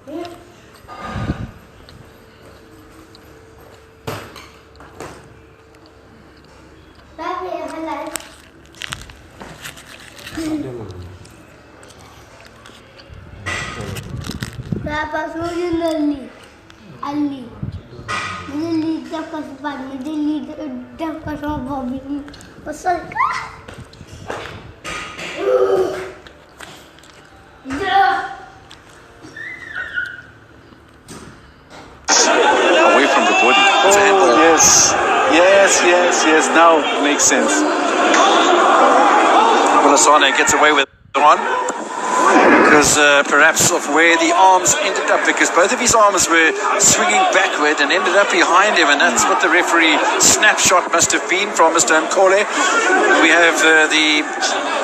Away from the body. Oh, yes. Now it makes sense. Cosafa gets away with one because perhaps of where the arms ended up, because both of his arms were swinging backward and ended up behind him, and that's what the referee snapshot must have been from Mr. Nkole. We have the...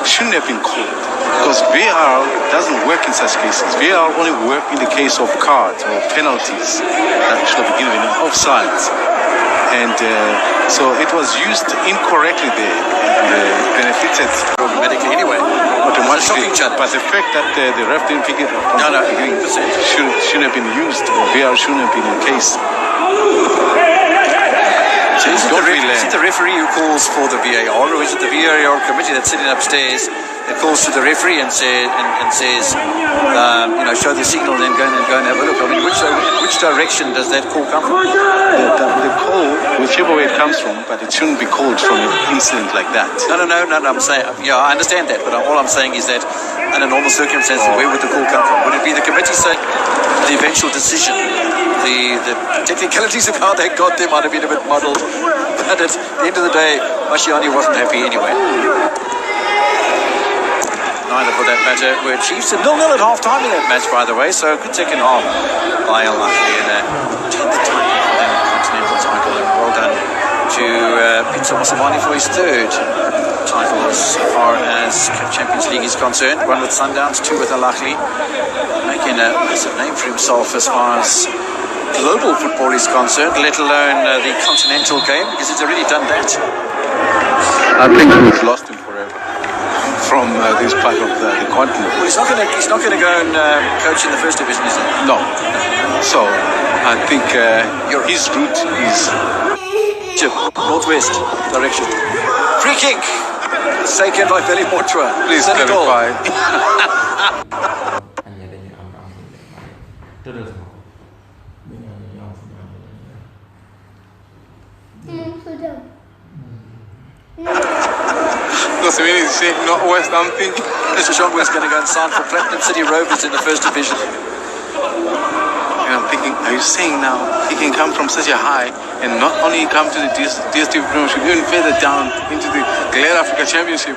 Shouldn't have been called, because VAR doesn't work in such cases. VAR only work in the case of cards or penalties that should have been given in offsides. And so it was used incorrectly there. It benefited automatically anyway. Automatically. But the fact that the ref didn't pick it up shouldn't have been used, or VAR shouldn't have been in case. So is it the referee who calls for the VAR, or is it the VAR committee that's sitting upstairs that calls to the referee and says, show the signal, then go and have a look? I mean, which direction does that call come from? The call, whichever way it comes from, but it shouldn't be called from an incident like that. No. I'm saying, I understand that, but all I'm saying is that under normal circumstances, where would the call come from? Would it be the committee saying the eventual decision? The technicalities of how they got there might have been a bit muddled, but at the end of the day, Mashiani wasn't happy anyway. Neither, for that matter, were Chiefs at 0-0 at half-time in that match, by the way, so good second half by Al-Ahly, and 10th title for them, continental title, and well done to Pizza Mosamani for his third title as far as Champions League is concerned. One with Sundowns, two with Al-Ahly, making a massive name for himself as far as global football is concerned, let alone the continental game, because he's already done that. I think we've lost him forever from this part of the continent. Well, he's not going to go and coach in the first division, is he? No. So I think his route is northwest direction. Free kick taken by Billy Mortua. Please clarify. Doesn't mean it's not West, I'm thinking. Mr. Shongwe is going to go and sign for Platinum City Rovers in the first division. And I'm thinking, are you saying now he can come from such a high and not only come to the DSTV Premiership, even further down into the Glare Africa Championship?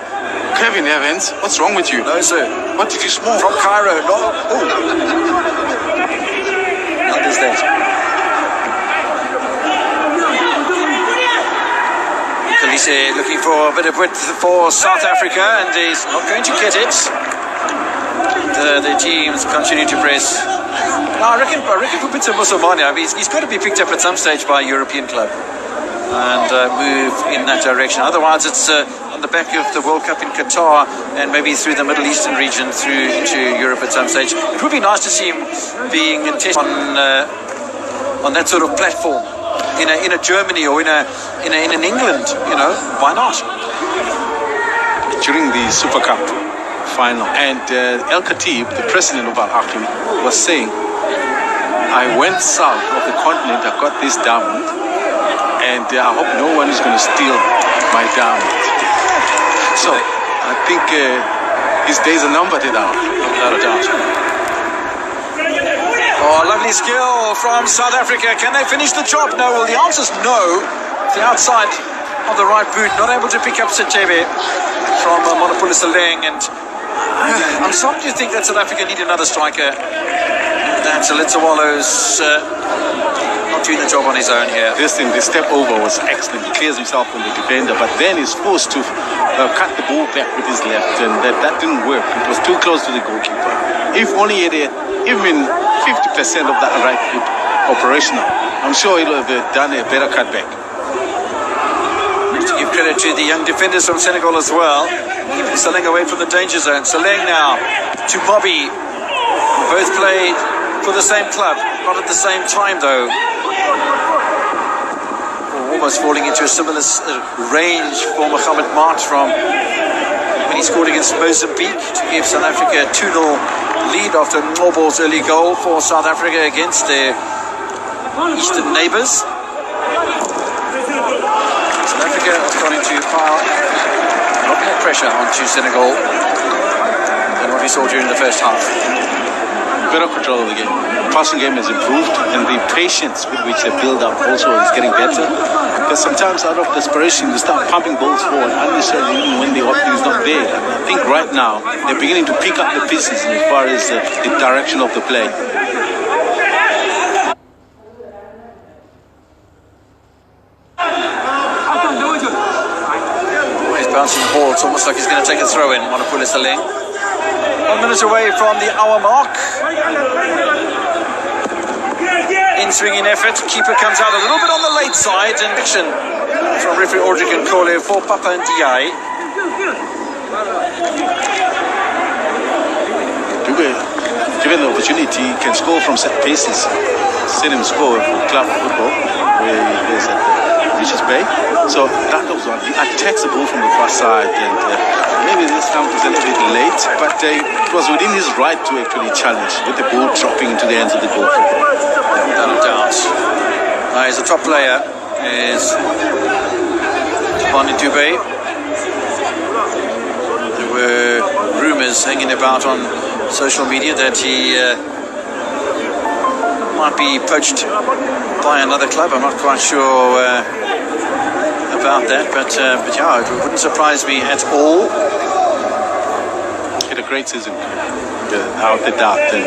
Kevin Evans, what's wrong with you? No, sir. What did you smoke? From Cairo, no. How does that? Kalise looking for a bit of width for South Africa, and he's not going to get it. The teams continue to press. No, I reckon for Pizza Mosamani, I mean, he's got to be picked up at some stage by a European club and move in that direction. Otherwise, it's on the back of the World Cup in Qatar and maybe through the Middle Eastern region through into Europe at some stage. It would be nice to see him being tested on that sort of platform in a Germany or in an England. Why not? During the Super Cup final, and El Khatib, the president of Al-Ahly, was saying, I went south of the continent, I got this diamond, and I hope no one is going to steal my diamond. So I think his days are numbered now, without a doubt. Oh, lovely skill from South Africa. Can they finish the job? No. Well, the answer is no. The outside of the right boot, not able to pick up Setebe from Monopoli Saleng, and I'm sorry to think that South Africa need another striker. That Wallows not doing the job on his own here. The step over was excellent. He clears himself from the defender, but then he's forced to cut the ball back with his left, and that didn't work. It was too close to the goalkeeper. If only he had even 50% of that right foot operational, I'm sure he would have done a better cutback. To give credit to the young defenders from Senegal as well, keeping Saleng away from the danger zone. Saleng now to Bobby. Both play for the same club. Not at the same time, though. Almost falling into a similar range for Mohamed Mart from when he scored against Mozambique to give South Africa a 2-0 lead after Ngobo's early goal for South Africa against their eastern neighbours. South Africa are starting to pile a lot more pressure onto Senegal than what we saw during the first half. Better control of the game. Passing game has improved, and the patience with which they build up also is getting better. Because sometimes out of desperation, they start pumping balls forward unnecessarily even when the opening is not there. I think right now they're beginning to pick up the pieces as far as the direction of the play. He's bouncing the ball. It's almost like he's going to take a throw in. Monopole Saleng. 1 minute away from the hour mark. In-swinging effort. Keeper comes out a little bit on the late side. And action from referee Audrey Nkole for Papa Ndiaye. Given the opportunity, he can score from set pieces. Seen him score for club football where he plays at Richards Bay. So that was one. He attacks the ball from the far side, and maybe this time was a little bit late, but it was within his right to actually challenge with the ball dropping into the hands of the goalkeeper. Without a doubt. He's a top player. Is Bondi Dube. There were rumours hanging about on social media that he might be poached by another club. I'm not quite sure about that, but yeah, it wouldn't surprise me at all. He had a great season, without the doubt, and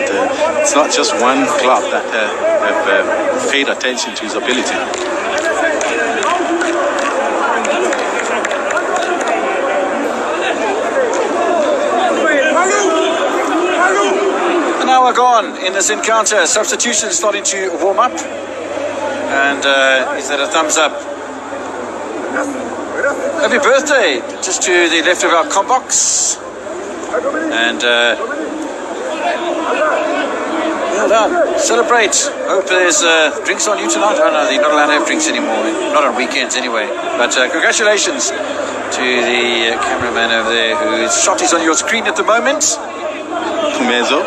it's not just one club that have paid attention to his ability. An hour gone in this encounter. Substitution starting to warm up, and is that a thumbs up? Happy birthday just to the left of our com box, and well done. Celebrate. Hope there's drinks on you tonight. Oh no, they're not allowed to have drinks anymore, not on weekends anyway. But congratulations to the cameraman over there whose shot is on your screen at the moment. Kumezo.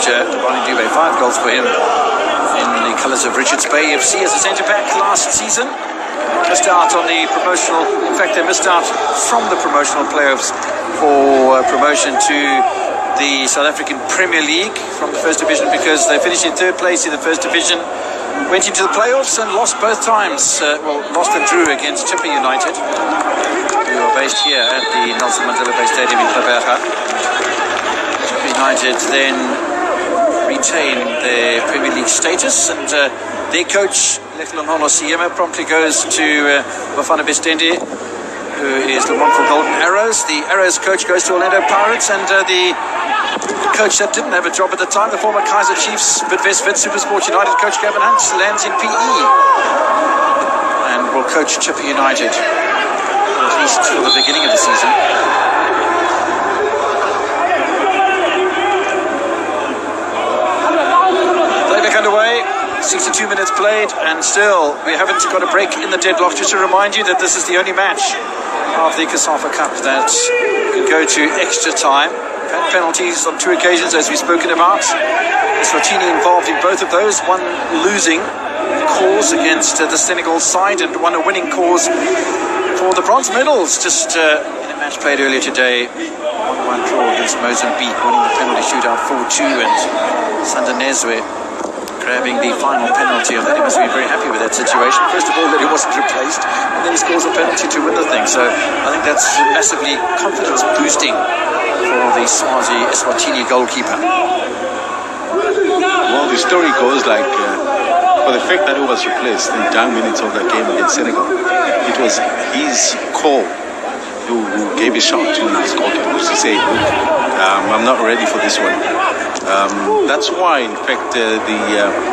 Bondi Dube, 5 goals for him in the colours of Richards Bay FC as a centre-back last season. Missed out on the promotional, in fact they missed out from the promotional playoffs for promotion to the South African Premier League from the First Division because they finished in 3rd place in the First Division, went into the playoffs and lost both times, lost and drew against Chippa United, who are based here at the Nelson Mandela Bay Stadium in Gqeberha. Chippa United then retain their Premier League status, and their coach Letlonolo Siema promptly goes to Bafana Bestende, who is Le Mans for Golden Arrows. The Arrows coach goes to Orlando Pirates, and the coach that didn't have a job at the time, the former Kaizer Chiefs Bidvest Vid Supersport United coach Gavin Hunt, lands in PE and will coach Chippa United, at least for the beginning of the season. Playback underway, 62 minutes played, and still we haven't got a break in the deadlock. Just to remind you that this is the only match of the COSAFA Cup that can go to extra time. Penalties on 2 occasions, as we've spoken about. Eswatini involved in both of those, one losing cause against the Senegal side and one a winning cause for the bronze medals. Just in a match played earlier today, 1-1 draw against Mozambique, winning the penalty shootout 4-2, and Sandanezwe grabbing the final penalty. I think he must be very happy with that situation. First of all, that he wasn't replaced, and then he scores a penalty to win the thing. So I think that's massively confidence boosting for the Swazi Eswatini goalkeeper. Well, the story goes like, for the fact that he was replaced in down minutes of that game against Senegal, it was his call who gave a shot to his goalkeeper to say, I'm not ready for this one. That's why, in fact, the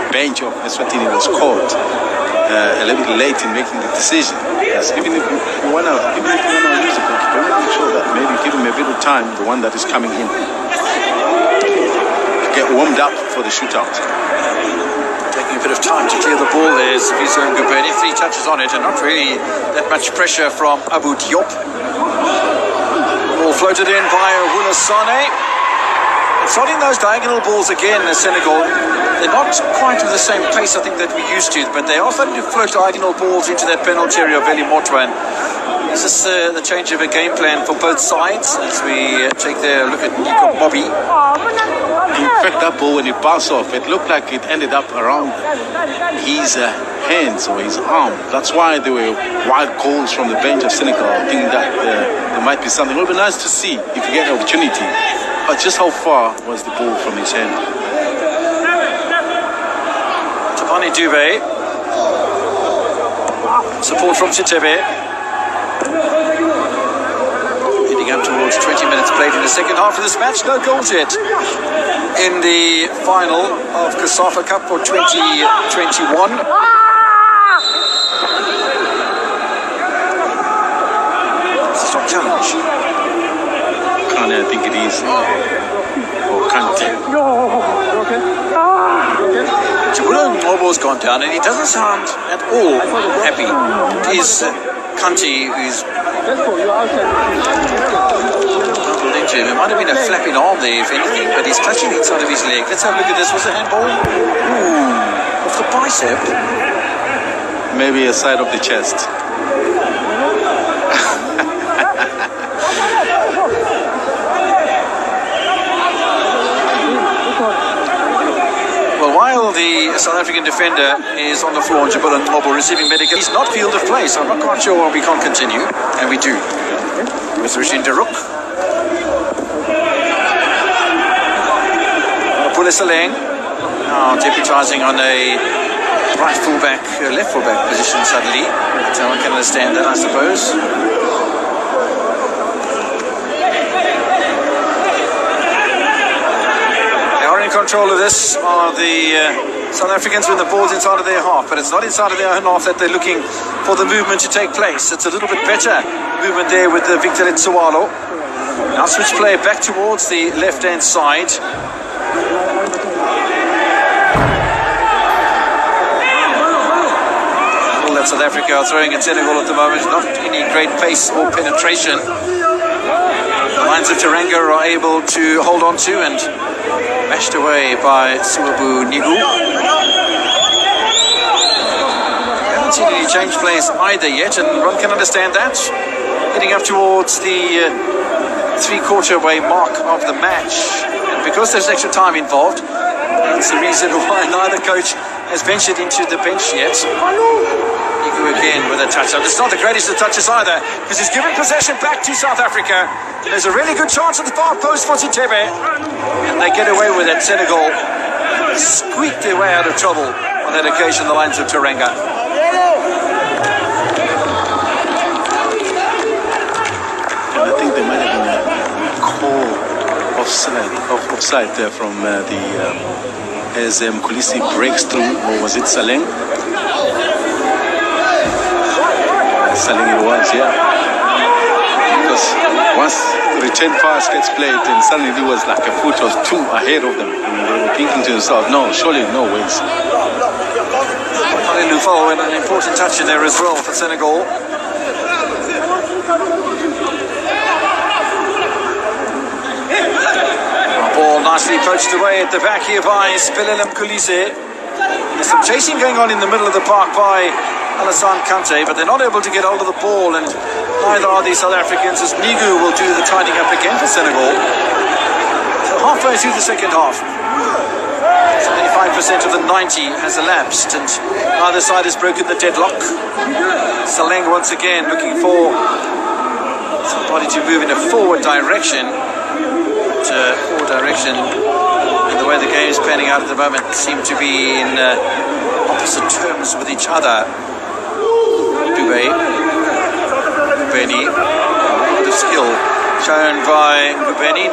bench of Eswatini was called a little bit late in making the decision. Because even if you want to use the goalkeeper, make sure that maybe you time, the one that is coming in. Get warmed up for the shootout. Taking a bit of time to clear the ball there. Sifiso Ngubeni, 3 touches on it, and not really that much pressure from Abu Diop. Ball floated in by Wula Sane. Starting those diagonal balls again, Senegal. They're not quite with the same pace, I think, that we used to, but they are starting to float diagonal balls into that penalty area of Veli Motwan. This is the change of a game plan for both sides as we take a look at Nico Bobby. In fact, that ball, when it bounced off, it looked like it ended up around his hands or his arm. That's why there were wild calls from the bench of Senegal. I think that there might be something. It would be nice to see if you get an opportunity. But just how far was the ball from his hand? Tabani Dube. Support from Chitebe. Heading up towards 20 minutes played in the second half of this match. No goals yet in the final of Cosafa Cup for 2021. Stop challenge. Kane, I think it is. Or Kante. Chibulo Ngobo's gone down and he doesn't sound at all happy. It is Kante who's... It might have been a flapping arm there, if anything, but he's clutching inside of his leg. Let's have a look at this. Was it a handball? Ooh, off the bicep. Maybe a side of the chest. Well, while the South African defender is on the floor, Jabula Ngobo receiving medical, he's not field of play, so I'm not quite sure why we can't continue, and we do. With Rishin Daruk. Saleng now deputising on a right fullback, left fullback position suddenly. So one can understand that, I suppose. They are in control of this. Are the South Africans when the ball's inside of their half, but it's not inside of their own half that they're looking for the movement to take place. It's a little bit better movement there with the Victor Letsualo. Now switch play back towards the left-hand side. South Africa are throwing at Senegal at the moment, not any great pace or penetration. The lines of Teranga are able to hold on to and mashed away by Suwabu Nigu. Haven't seen any change plays either yet, and one can understand that. Heading up towards the three-quarter way mark of the match, and because there's extra time involved, that's the reason why neither coach has ventured into the bench yet. Again with a touch-up. It's not the greatest of touches either, because he's given possession back to South Africa. There's a really good chance at the far post for Sitebe, and they get away with it. Senegal squeaked their way out of trouble on that occasion, the lines of Teranga. And I think there might have been a call offside there from as Mkulisi breaks through, or was it Saleng? Saleng it was, yeah. Because once return pass gets played, then suddenly it was like a foot or two ahead of them. And they were thinking to themselves, no, surely no ways. Lufo with an important touch in there as well for Senegal. Ball nicely poached away at the back here by Spelele Mkulise. There's some chasing going on in the middle of the park by Alassane Kante, but they're not able to get hold of the ball, and neither are the South Africans, as Nigu will do the tidying up again for Senegal. So halfway through the second half, 75% of the 90 has elapsed, and either side has broken the deadlock. Saleng once again looking for somebody to move in a forward direction. And the way the game is panning out at the moment seem to be in opposite terms with each other. Ngubeni, a lot of skill shown by Ngubeni.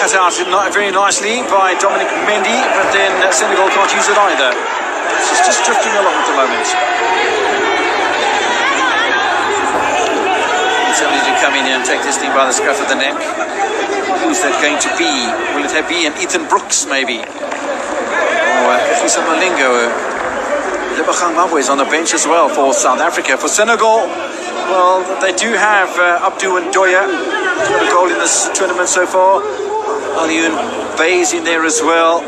Cut out very nicely by Dominic Mendy, but then Senegal can't use it either. She's just drifting along at the moment. Somebody to come in here and take this thing by the scruff of the neck. Who's that going to be? Will it be an Ethan Brooks, maybe? Or Kafisa Malingo? Lebachang Mabwe is on the bench as well for South Africa. For Senegal, well, they do have Abdou and Doya. Got a goal in this tournament so far. Alioune Bay's in there as well.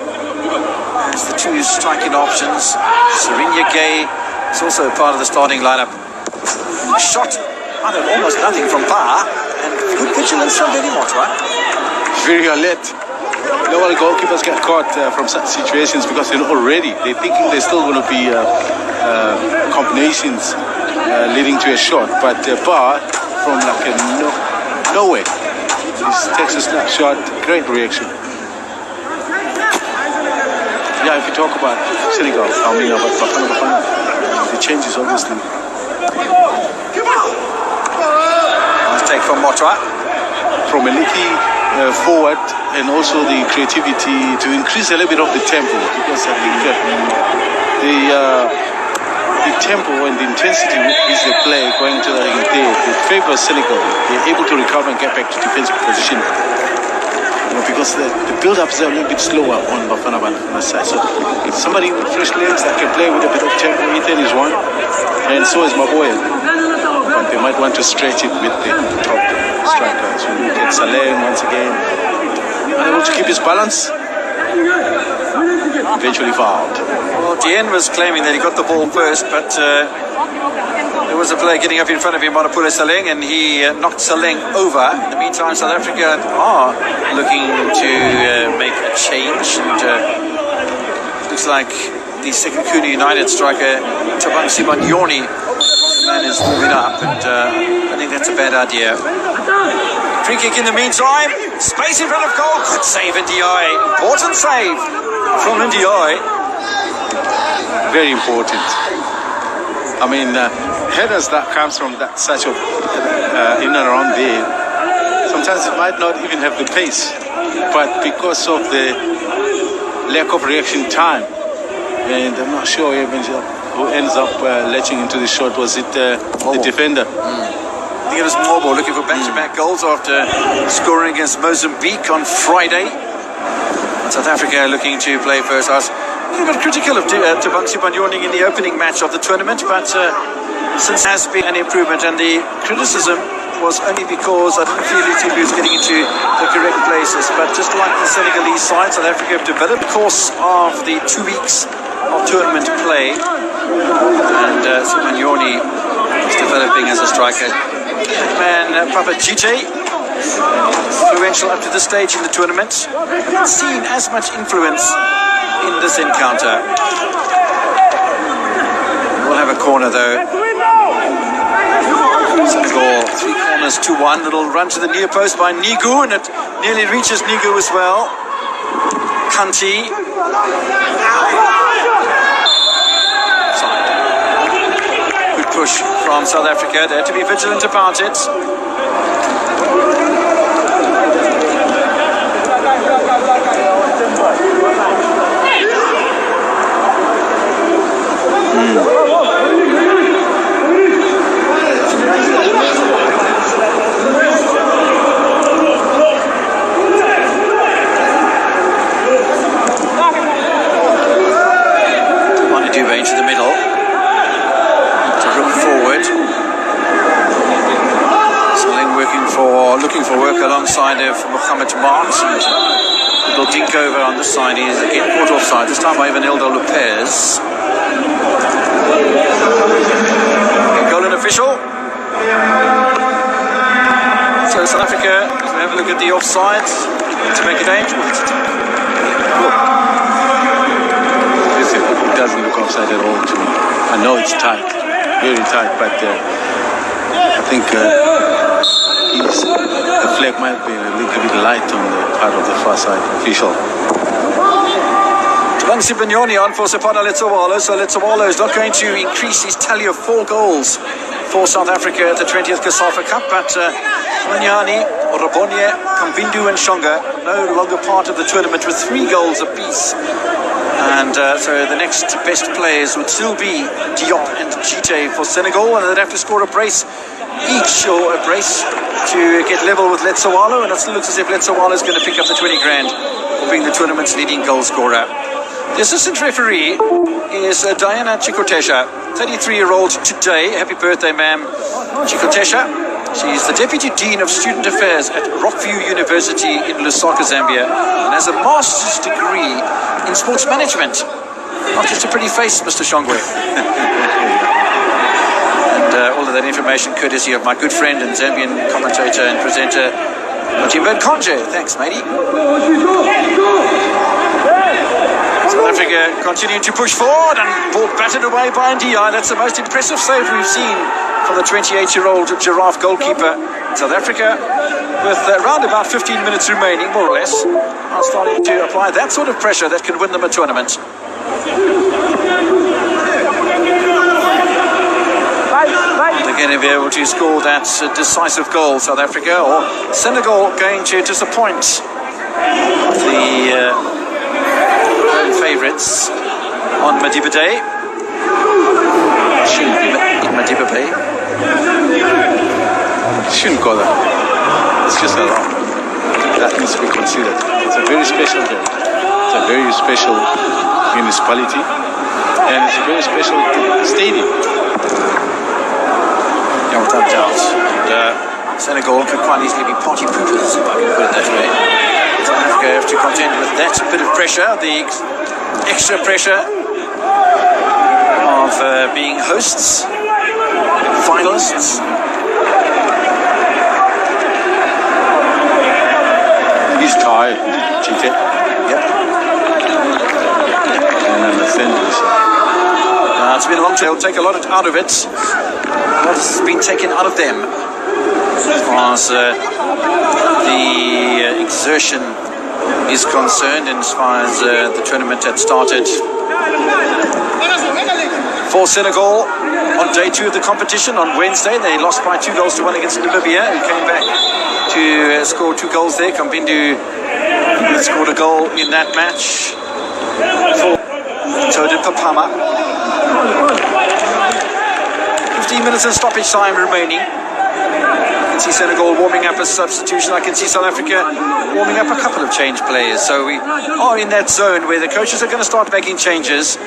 That's the two striking options. Serigne Gay is also part of the starting lineup. Shot out of almost nothing from Ba, and good vigilance from Benny Motwa. Very alert. No other goalkeepers get caught from such situations because they're thinking there's still going to be combinations leading to a shot. But Ba, from like nowhere, just takes a snapshot. Great reaction. Yeah, if you talk about Senegal, I mean about Bafana, the changes obviously. Nice take from Motwa. From Eliki forward, and also the creativity to increase a little bit of the tempo, because I think that the tempo and the intensity with which they play going to it favors Senegal. They're able to recover and get back to defensive position. Because the build-up is a little bit slower on Bafana side. So it's somebody with fresh legs that can play with a bit of tempo. Ethan is one, and so is Maboya. But they might want to stretch it with the top striker. So you get Saleh once again, unable to keep his balance. Eventually fouled. Well, Dien was claiming that he got the ball first, but there was a player getting up in front of him, Monopoulos Saleng, and he knocked Saleng over. In the meantime, South Africa are looking to make a change. And looks like the second Kuni United striker, Tabang Sibanyoni, man is moving up, and I think that's a bad idea. Free kick in the meantime. Space in front of goal. Good save, Ndiaye. Important save from Ndiaye. Very important. I mean, headers that comes from that such of in and around there, sometimes it might not even have the pace, but because of the lack of reaction time, and I'm not sure who ends up latching into the shot. Was it the defender? I think it was Mobo looking for back-to-back goals after scoring against Mozambique on Friday. And South Africa looking to play first. I was a little bit critical of Tabang Sibanyoni in the opening match of the tournament, but since has been an improvement, and the criticism was only because I didn't feel he was getting into the correct places. But just like the Senegalese side, South Africa have developed the course of the 2 weeks of tournament play, and Sibanyoni is developing as a striker. Man, Papa GJ, influential up to this stage in the tournament. Not seen as much influence in this encounter. We'll have a corner though. Senegal, 3 corners to 1. Little run to the near post by Nigu, and it nearly reaches Nigu as well. Kanti. Good push from South Africa. They have to be vigilant about it. Into the middle to look forward. Saleng looking for work alongside of Mohamed Marks, and little dink over on this side. He is again caught offside, this time by Ivanildo Lopez. Goal an official. So South Africa, as we have a look at the offsides, to make a change. It doesn't look offside at all to me. I know it's tight, very tight, but I think the flag might be a little bit light on the part of the far side official. Tabang Sibanyoni on for Sepana Letsowalo. So Letsowalo is not going to increase his tally of 4 goals for South Africa at the 20th COSAFA Cup, but Manyani, Orabonye, Kambindu and Shonga no longer part of the tournament with 3 goals apiece. And so the next best players would still be Diop and Chite for Senegal, and they'd have to score a brace each or a brace to get level with Letsawalo, and it looks as if Letsawalo is going to pick up the 20 grand for being the tournament's leading goal scorer. The assistant referee is Diana Chikotesha, 33-year-old today. Happy birthday, ma'am, Chikotesha. She's the Deputy Dean of Student Affairs at Rockview University in Lusaka, Zambia, and has a master's degree in sports management. Not just a pretty face, Mr. Shongwe. And all of that information courtesy of my good friend and Zambian commentator and presenter, Matimben Konje. Thanks, matey. South Africa continuing to push forward and ball batted away by Ndiaye. That's the most impressive save we've seen from the 28-year-old Giraffe goalkeeper. South Africa, with around about 15 minutes remaining, more or less, are starting to apply that sort of pressure that can win them a tournament. They're going to be able to score that decisive goal, South Africa, or Senegal going to disappoint the home favourites on Madiba Day. Shouldn't be in Madiba Bay. Shouldn't go there. It's just a lot. That needs to be considered. It's a very special day. It's a very special municipality, and it's a very special stadium. Yeah, without doubt. And, Senegal could quite easily be party poopers, if I can put it that way. South Africa have to contend with that bit of pressure, the extra pressure of being hosts, finalists. He's tired, Chite. Yep. And understand this. It's been a long time. They'll take a lot out of it. What has been taken out of them as far as the exertion is concerned, and as far as the tournament had started. For Senegal, on day 2 of the competition on Wednesday, they lost by 2-1 against Namibia, who came back to score 2 goals there. Kambindu scored a goal in that match for Todin Papama. 15 minutes of stoppage time remaining. I can see Senegal warming up a substitution. I can see South Africa warming up a couple of change players. So we are in that zone where the coaches are going to start making changes.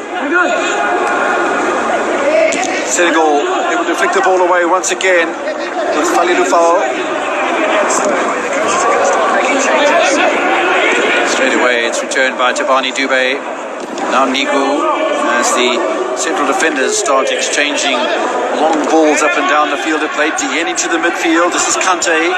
Senegal able to flick the ball away once again with Falilou Fall. Straight away it's returned by Tabani Dube. Now Nigu, as the central defenders start exchanging long balls up and down the field of play. Dieng into the midfield. This is Kante.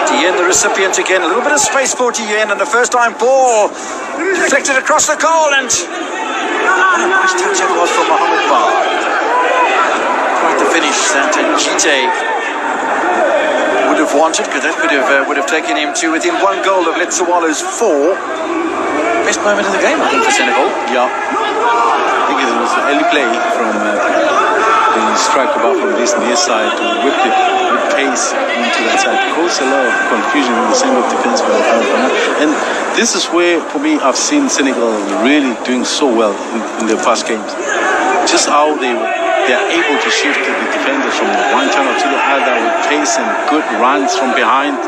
Dieng the recipient again. A little bit of space for Dieng, and the first time ball deflected across the goal, and what a nice touch it was from Mohamed Bar. Quite the finish that Chite would have wanted, because that would have taken him to within 1 goal of Letsawalo's 4. Best moment of the game, I think, for Senegal. Yeah. I think it was an early play from the striker from this near side to whip it with pace into that side. Caused a lot of confusion in the center of defense for the and this is where, for me, I've seen Senegal really doing so well in the past games. Just how they are able to shift the defenders from one channel to the other with pace and good runs from behind.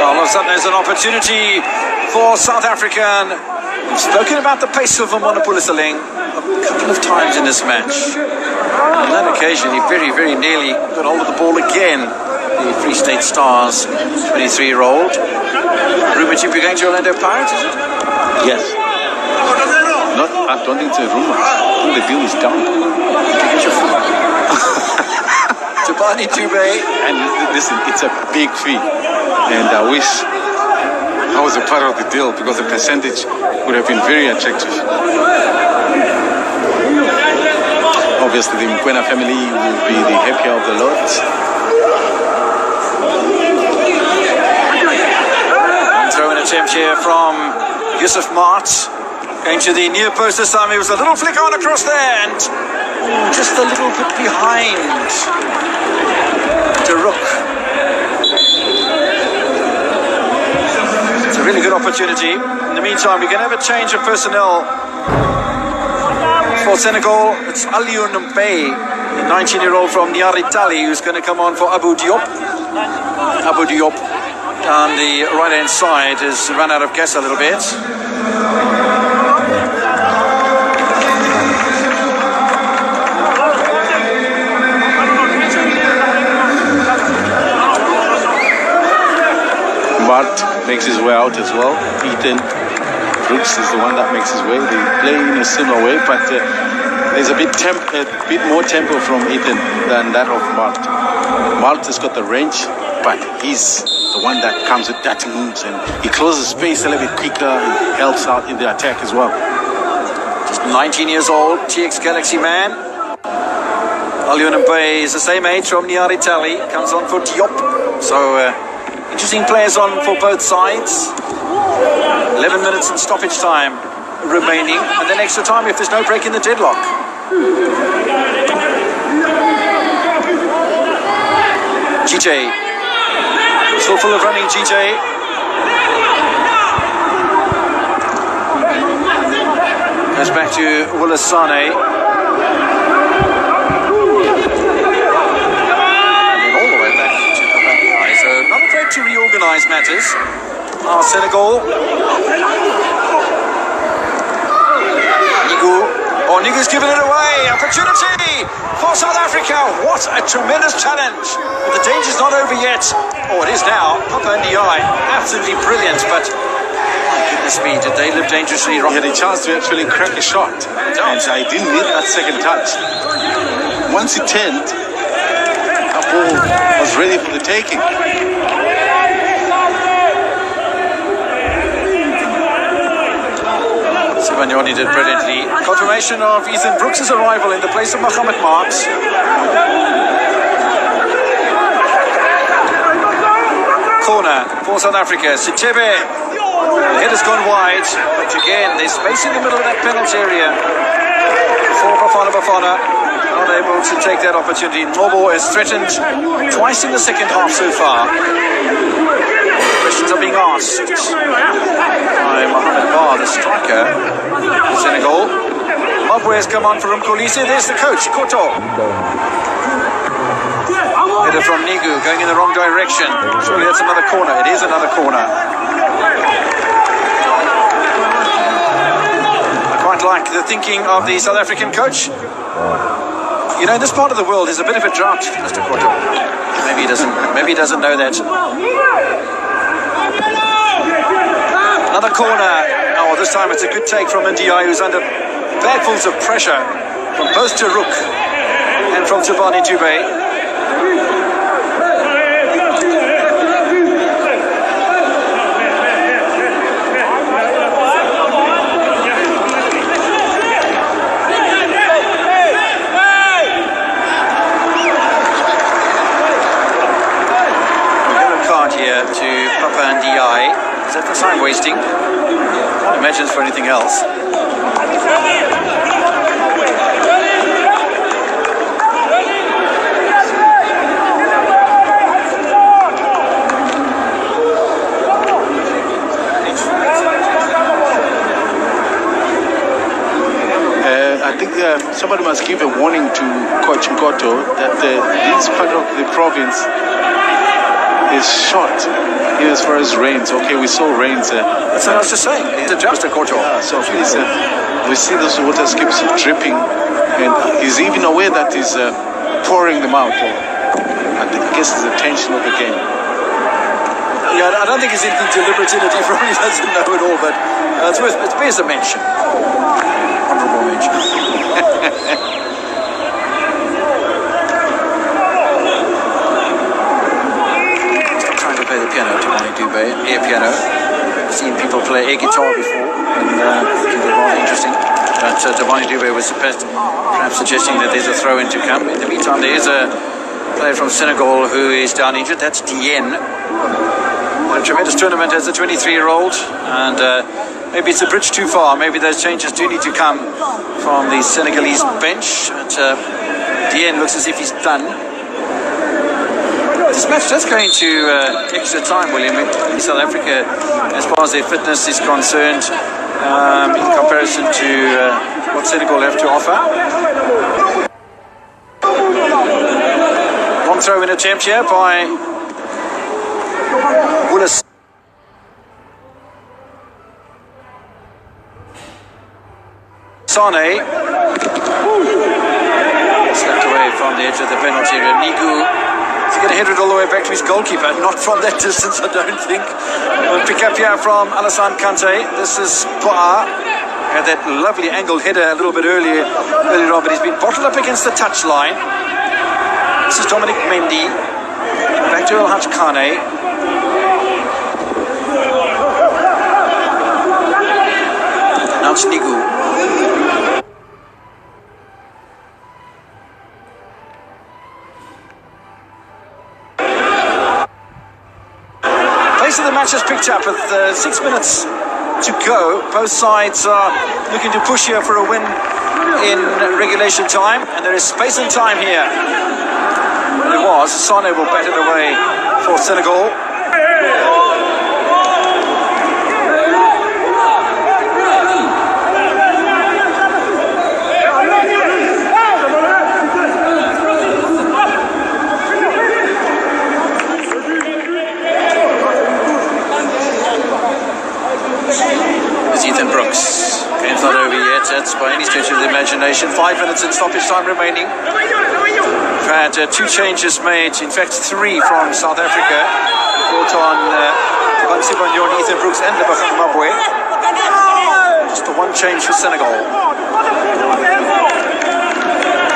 All of a sudden there's an opportunity for South Africa, and we've spoken about the pace of Mmonapulisaleng a couple of times in this match. On that occasion he very, very nearly got hold of the ball again, the Free State Stars 23-year-old. Rumour to be going to Orlando Pirates, is it? Yes. I don't think it's a rumour. I think the deal is done. Tabani Dube. And listen, it's a big fee, and I wish I was a part of the deal, because the percentage would have been very attractive. Obviously, the Mkwena family will be the happier of the lot. Throw-in attempt here from Yusuf Mart. Going to the near post this time. It was a little flick on across there, and just a little bit behind Daruk. It's a really good opportunity. In the meantime, we're going to have a change of personnel for Senegal. It's Aliou Mbaye The 19-year-old from Niaritali who's going to come on for Abu Diop. Abu Diop on the right-hand side has run out of gas a little bit. Bart makes his way out as well. Ethan Brooks is the one that makes his way. They play in a similar way, but there's a bit more tempo from Ethan than that of Bart. Bart has got the range, but he's the one that comes with dirty moves, and he closes space a little bit quicker and helps out in the attack as well. Just 19 years old, TX Galaxy man. Alion Mbaye is the same age from Niaritali, comes on for Diop. So interesting players on for both sides. 11 minutes in stoppage time remaining, and then extra time if there's no break in the deadlock. GJ, still full of running, GJ. Goes back to Willis Sane. To reorganise matters. Senegal. Nigu's given it away. Opportunity for South Africa. What a tremendous challenge. But the danger's not over yet. Oh, it is now. Papa Ndiaye. Absolutely brilliant, but my goodness me, did they live dangerously wrong? He had a chance to actually crack a shot. And I didn't need that second touch. Once he turned, that ball was ready for the taking. Sibagnoni did brilliantly. Confirmation of Ethan Brooks' arrival in the place of Mohamed Marks. Corner for South Africa. Sitebe. The head has gone wide, but again, there's space in the middle of that penalty area for Bafana. Not able to take that opportunity. Nobo has threatened twice in the second half so far. Questions are being asked by Mohamed Bar, the striker of Senegal. Mabwe has come on for Mkolisi. There's the coach, Koto. Header from Nigu, going in the wrong direction. Surely that's another corner. It is another corner. I quite like the thinking of the South African coach. You know, in this part of the world, there's a bit of a drought, Mr. Koto. Maybe he doesn't know that. Another corner. Oh, this time it's a good take from Ndiaye, who's under bagfuls of pressure from both Taruk and from Tabani Dube. Here to Papa Ndiaye. Is that for time wasting? Can't imagine it's for anything else. I think somebody must give a warning to Coach Nkoto that this part of the province is short as far as rains. Okay, we saw rains. That's what I was just saying. It's a just a quarter. So please, we see those water skips dripping, and he's even aware that he's pouring them out. I guess it's the tension of the game. Yeah, I don't think it's anything deliberate in it. He probably doesn't know it all, but it bears a mention. Honourable mention. Play the piano to Bonnie Dube, air piano. I've seen people play air guitar before, and I think they're rather interesting. But Tabani Dube was perhaps suggesting that there's a throw-in to come. In the meantime, there is a player from Senegal who is down injured. That's Dien. A tremendous tournament as a 23-year-old, and maybe it's a bridge too far. Maybe those changes do need to come from the Senegalese bench. But Dien looks as if he's done. This match does go into extra time, William. South Africa, as far as their fitness is concerned, in comparison to what Senegal have to offer. throw-in attempt here by Willis. Sane. Slapped away from the edge of the penalty area. Nigu is going to hit it all the way back to his goalkeeper. Not from that distance, I don't think. We'll pick up here from Alassane Kante. This is Boa. Had that lovely angled header a little bit earlier on, but he's been bottled up against the touchline. This is Dominic Mendy. Back to El Hadj Kane. Now it's Nigu. Pace of the match has picked up with 6 minutes to go. Both sides are looking to push here for a win in regulation time, and there is space and time here. There was. Sane will bat it away for Senegal. Game's not over yet, that's by any stretch of the imagination. 5 minutes in stoppage time remaining. We've had 2 changes made, in fact 3 from South Africa. Brought on Sibanyoni, Ethan Brooks and Lebachan Mabwe. Just the 1 change for Senegal.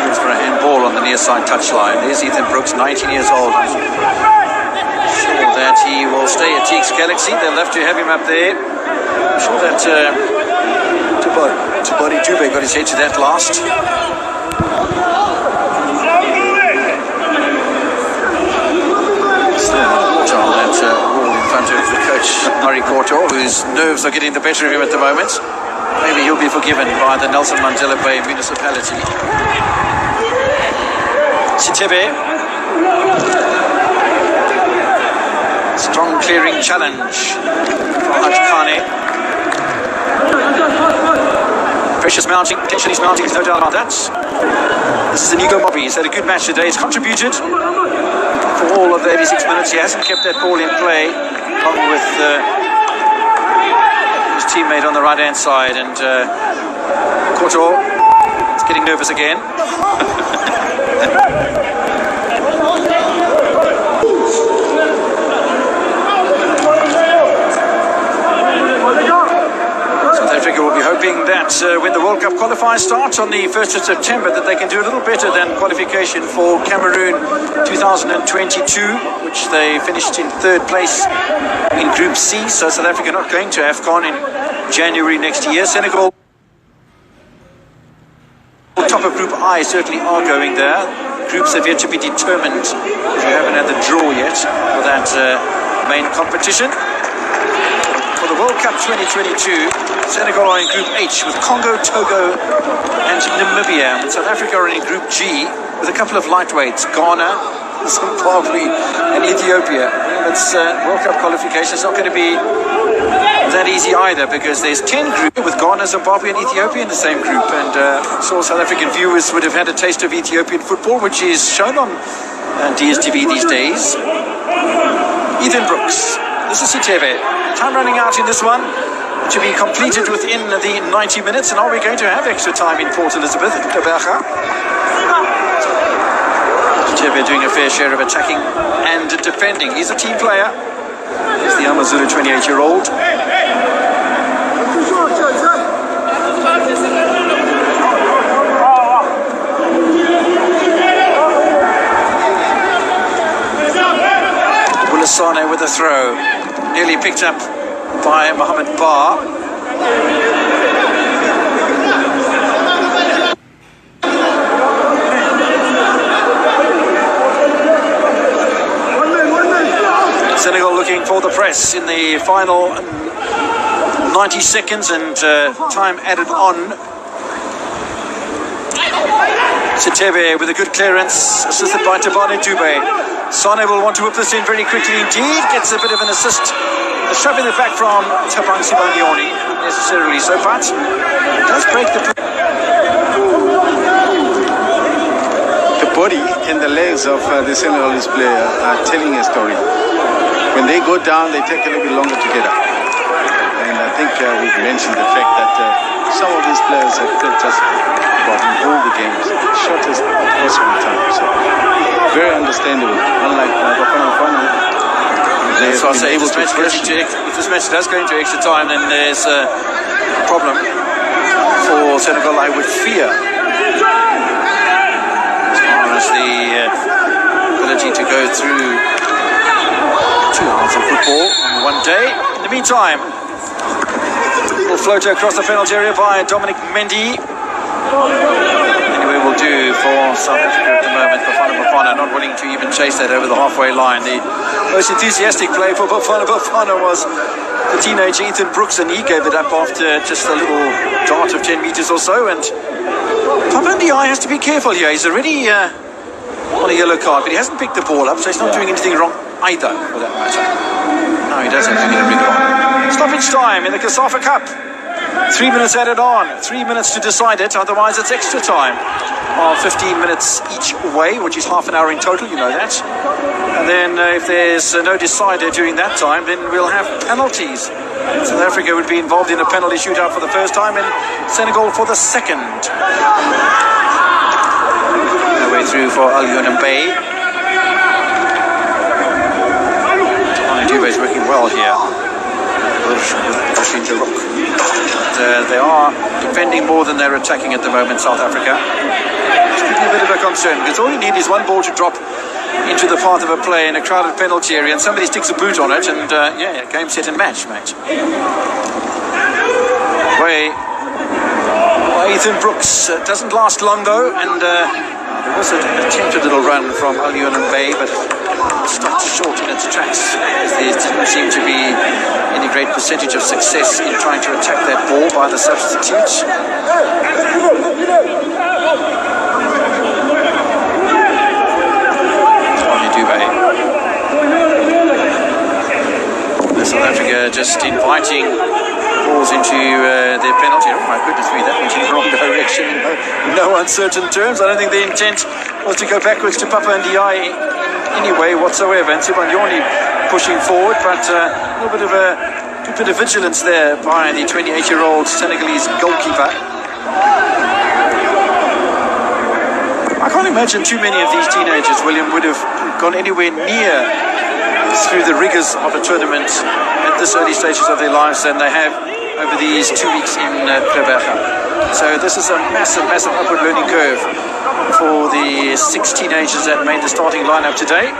Here's for a handball on the near side touchline. There's Ethan Brooks, 19 years old. I'm sure that he will stay at Teeks Galaxy. They'll have to have him up there. I'm sure that Tabari Dube got his head to that last. Still on that wall in front of the coach, Nari Korto, whose nerves are getting the better of him at the moment. Maybe he'll be forgiven by the Nelson Mandela Bay municipality. Sitebe. Strong clearing challenge from Hadj Kane. Pressure's mounting, potentially he's mounting, there's no doubt about that. This is Inigo Mobby. He's had a good match today. He's contributed for all of the 86 minutes. He hasn't kept that ball in play, along with his teammate on the right-hand side. And Koto is getting nervous again. Africa will be hoping that when the World Cup qualifiers start on the 1st of September that they can do a little better than qualification for Cameroon 2022, which they finished in 3rd place in Group C. So South Africa not going to AFCON in January next year. Senegal, top of Group I, certainly are going there. Groups have yet to be determined. We haven't had the draw yet for that main competition. For the World Cup 2022, Senegal are in Group H with Congo, Togo and Namibia. And South Africa are in Group G with a couple of lightweights, Ghana, Zimbabwe and Ethiopia. It's World Cup qualification. It's not going to be that easy either, because there's 10 groups with Ghana, Zimbabwe and Ethiopia in the same group. And so South African viewers would have had a taste of Ethiopian football, which is shown on DSTV these days. Ethan Brooks. This is Sitebe. Time running out in this one to be completed within the 90 minutes. And are we going to have extra time in Port Elizabeth? Sitebe doing a fair share of attacking and defending. He's a team player. He's the Amazulu 28-year-old. Sane with a throw, nearly picked up by Mohamed Bar. Senegal looking for the press in the final 90 seconds and time added on. Sitebe with a good clearance, assisted by Tabane Dube. Sane will want to whip this in very quickly indeed. Gets a bit of an assist. A shove in the back from Tabang Sibanyoni. Not necessarily so, but does break the... the body and the legs of the Senegalese player are telling a story. When they go down, they take a little bit longer to get up. And I think we've mentioned the fact that some of these players have just got in all the games, shortest possible time. So very understandable. Unlike Bafana, they have been able to press. If this match does go into extra time, then there's a problem for Senegal, I would fear. As the ability to go through 2 hours of football in one day. In the meantime, little floater across the penalty area by Dominic Mendy. Anyway, will do for South Africa at the moment. Bafana not willing to even chase that over the halfway line. The most enthusiastic play for Bafana was the teenager Ethan Brooks, and he gave it up after just a little dart of 10 meters or so. And Papa Ndiaye has to be careful here. He's already on a yellow card, but he hasn't picked the ball up, so he's not doing anything wrong either, for that matter. No, he doesn't have to get a rig on. Stoppage time in the Cosafa Cup. 3 minutes added on. 3 minutes to decide it, otherwise it's extra time of 15 minutes each way, which is half an hour in total, you know that. And then if there's no decider during that time, then we'll have penalties. South Africa would be involved in a penalty shootout for the first time, and Senegal for the second. Way through for Alioune Mbaye. Dube is working well here. They are defending more than they're attacking at the moment, South Africa. It's a bit of a concern, because all you need is one ball to drop into the path of a play in a crowded penalty area, and somebody sticks a boot on it, and yeah, game, set and match, mate. Ethan Brooks doesn't last long though, and there was an attempted little run from Alioune Mbaye, but stopped short in its tracks. There didn't seem to be any great percentage of success in trying to attack that ball by the substitutes. South Africa just inviting balls into their penalty. Oh my goodness me, that went in the wrong direction in no uncertain terms. I don't think the intent was to go backwards to Papa Ndiaye in any way whatsoever. And Sibanyoni pushing forward, but a little bit of vigilance there by the 28-year-old Senegalese goalkeeper. I can't imagine too many of these teenagers, William, would have gone anywhere near through the rigors of a tournament at this early stages of their lives than they have over these 2 weeks in Preberga. So this is a massive upward learning curve for the 6 teenagers that made the starting lineup today.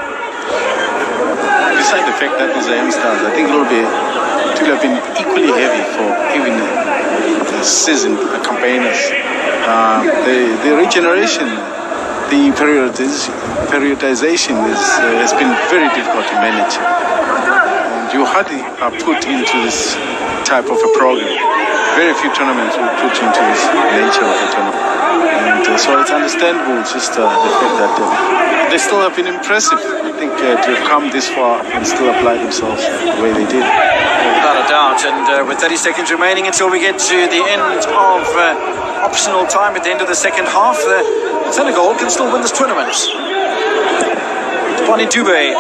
Besides the fact that these are youngsters, I think it will have been equally heavy for even the seasoned campaigners. The regeneration, the periodization has been very difficult to manage. And you hardly are put into this type of a program. Very few tournaments will put you into this nature of a tournament. And so it's understandable just the fact that they still have been impressive. I think to have come this far and still apply themselves the way they did. Without a doubt, and with 30 seconds remaining until we get to the end of optional time at the end of the second half, Senegal can still win this tournament. Bonnie Dube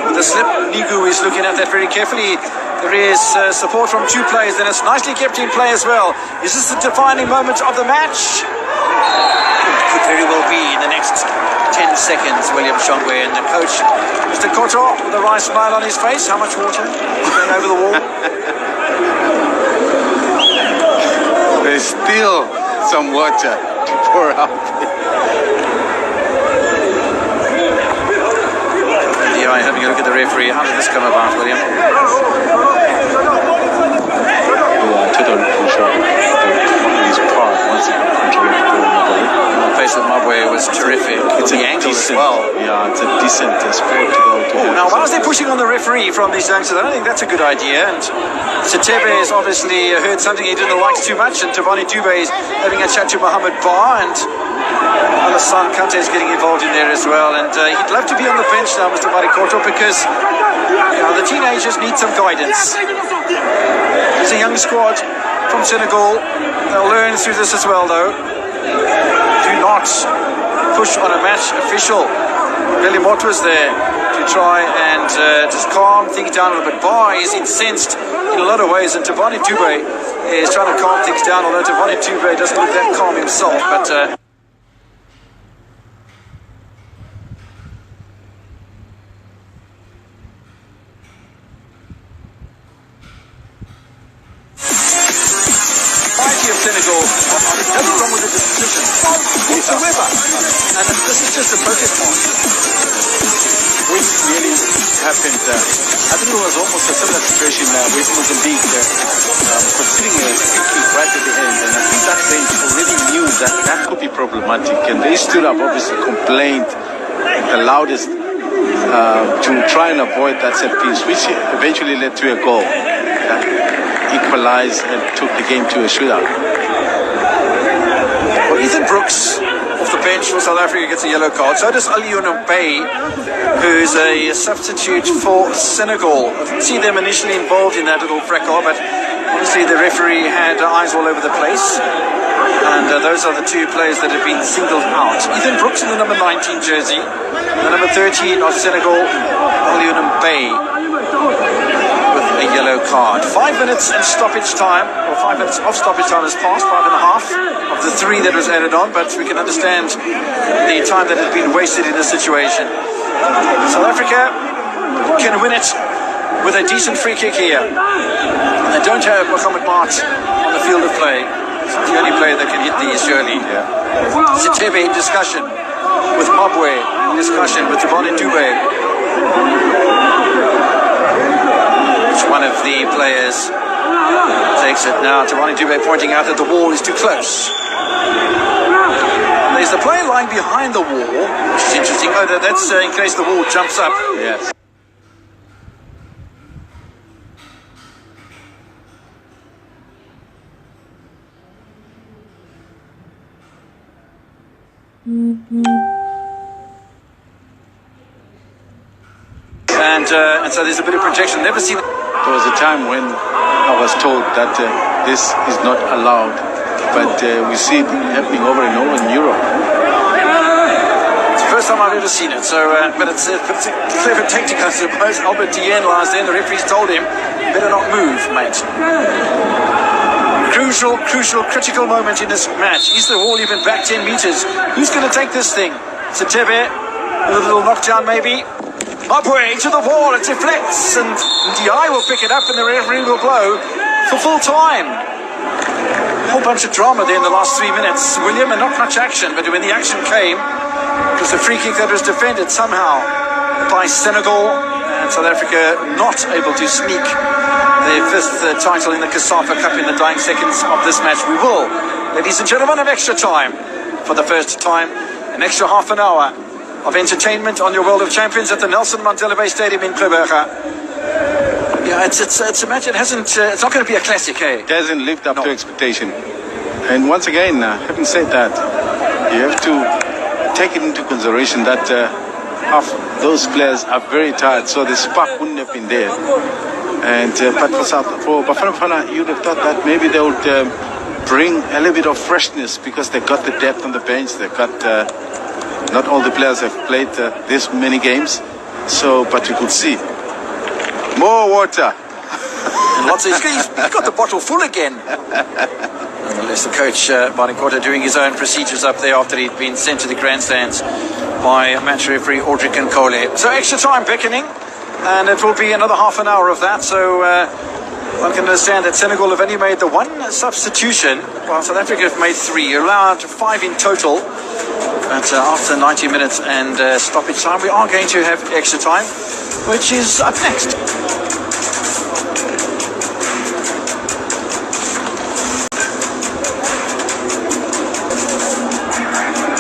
with a slip. Nigu is looking at that very carefully. There is support from 2 players, and it's nicely kept in play as well. Is this the defining moment of the match? It could very well be in the next 10 seconds, William Shongwe, and the coach, Mr. Koto, with a wry smile on his face. How much water going over the wall? There's still some water to pour out. Yeah, having a look at the referee. How did this come about, William? Totally control his part once he controlled the ball. The pace of Mabwe was terrific. It's the angle as well. Yeah, it's a decent sport to go to. Now, whilst they're pushing on the referee from these youngsters, I don't think that's a good idea. And Satebe has obviously heard something he didn't like too much, and Tabani Dube is having a chat to Mohamed Bar, and Alassane Kante is getting involved in there as well. And he'd love to be on the bench now, Mr. Barikoto, because the teenagers need some guidance. There's a young squad from Senegal. They'll learn through this as well, though. Do not push on a match official. Billy Mott was there to try and just calm things down a little bit. Bar is incensed in a lot of ways, and Tabani Dube is trying to calm things down, although Tabani Dube doesn't look that calm himself. But of Senegal are nothing wrong with the decision whatsoever, and this is just a focus point. What really happened, I think it was almost a similar situation with Mozambique, considering a free kick right at the end, and I think that bench already knew that that could be problematic, and they stood up, obviously complained the loudest to try and avoid that set piece, which eventually led to a goal that equalized and took the game to a shootout. Well, Ethan Brooks off the bench for South Africa gets a yellow card. So does Ali Bay, who's a substitute for Senegal. I didn't see them initially involved in that little fracas, but obviously the referee had eyes all over the place. And those are the two players that have been singled out. Ethan Brooks in the number 19 jersey, the number 13 of Senegal, Ali Bay, with a yellow card. 5 minutes and stoppage time, or 5 minutes of stoppage time has passed, 5.5 of the 3 that was added on, but we can understand the time that had been wasted in this situation. South Africa can win it with a decent free kick here. And they don't have Mohamed Mart on the field of play. It's the only player that can hit these, surely. Sitebe in discussion with Mabwe, in discussion with Tabani Dube. One of the players takes it now. Tabani Dube pointing out that the wall is too close. There's the player lying behind the wall, which is interesting. Oh, that's in case the wall jumps up. Yes. And so there's a bit of projection. Never seen. There was a time when I was told that this is not allowed, but we see it happening over and over in Europe. It's the first time I've ever seen it. So, but it's a clever tactic, I suppose. Albert Dieng last then, the referees told him, better not move, mate. Crucial, critical moment in this match. Is the wall even back 10 meters? Who's going to take this thing? Sitebe, a little knockdown maybe. Upway to the wall, it deflects, and Ndiaye will pick it up, and the referee will blow for full time. A whole bunch of drama there in the last 3 minutes. William, and not much action, but when the action came, it was a free kick that was defended somehow by Senegal, and South Africa not able to sneak their 5th title in the Cosafa Cup in the dying seconds of this match. We will, ladies and gentlemen, have extra time for the first time, an extra half an hour of entertainment on your World of Champions at the Nelson Mandela Bay Stadium in Gqeberha. Yeah, it's a match that hasn't. It's not going to be a classic, eh? It hasn't lived up to expectation. And once again, having said that, you have to take it into consideration that those players are very tired, so the spark wouldn't have been there. And but for Bafana Bafana, you'd have thought that maybe they would bring a little bit of freshness because they got the depth on the bench. They got. Not all the players have played this many games, so but you could see more water. He's got the bottle full again. Nonetheless, the coach Barnikota doing his own procedures up there after he'd been sent to the grandstands by match referee Audrey Nkole. So extra time beckoning, and it will be another half an hour of that. So one can understand that Senegal have only made the one substitution, while South Africa have made 3. You're allowed 5 in total. But after 90 minutes and stoppage time, we are going to have extra time, which is up next.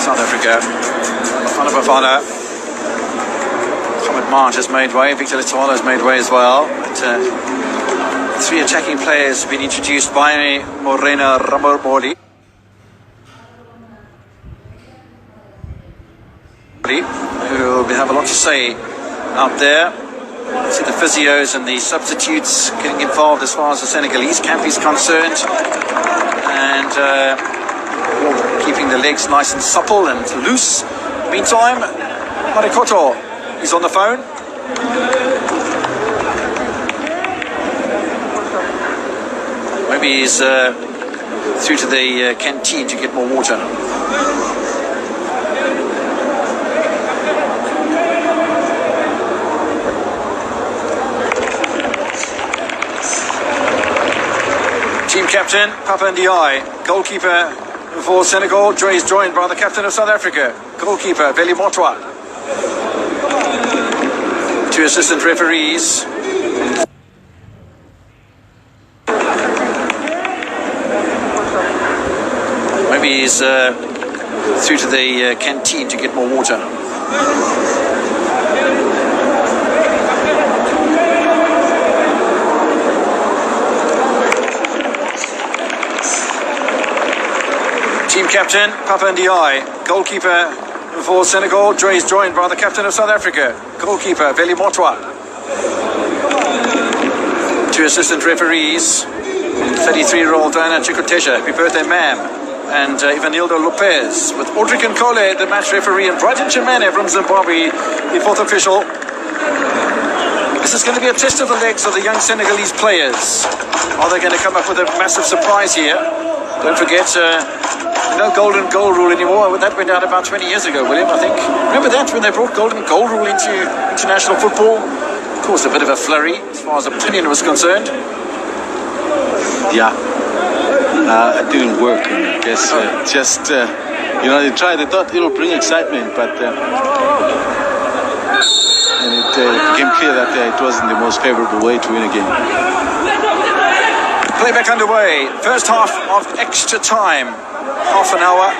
South Africa, Bafana Bafana. Mohamed Mart has made way, Victor Letala has made way as well. But 3 attacking players have been introduced by Morena Ramaboli, who will have a lot to say out there. See the physios and the substitutes getting involved as far as the Senegalese camp is concerned, and keeping the legs nice and supple and loose Meantime, Marikoto is on the phone. Maybe he's through to the canteen to get more water. Team captain, Papa Ndiaye. Goalkeeper for Senegal is joined by the captain of South Africa. Goalkeeper, Veli Motwa. Two assistant referees. Maybe he's through to the canteen to get more water. Team captain, Papa Ndiaye. Goalkeeper for Senegal is joined by the captain of South Africa. Goalkeeper, Veli Motwa. Two assistant referees. 33-year-old Diana Chikotesha. Happy birthday, ma'am. And Ivanildo Lopez, with Audrey Nkole, the match referee, and Brighton Chimene from Zimbabwe, the fourth official. This is going to be a test of the legs of the young Senegalese players. Are they going to come up with a massive surprise here? Don't forget, no golden goal rule anymore. That went out about 20 years ago, William, I think. Remember that, when they brought golden goal rule into international football? Caused a bit of a flurry, as far as opinion was concerned. Yeah. It didn't work. I guess they tried. They thought it would bring excitement, but and it became clear that it wasn't the most favorable way to win a game. Playback underway. First half of extra time. Half an hour,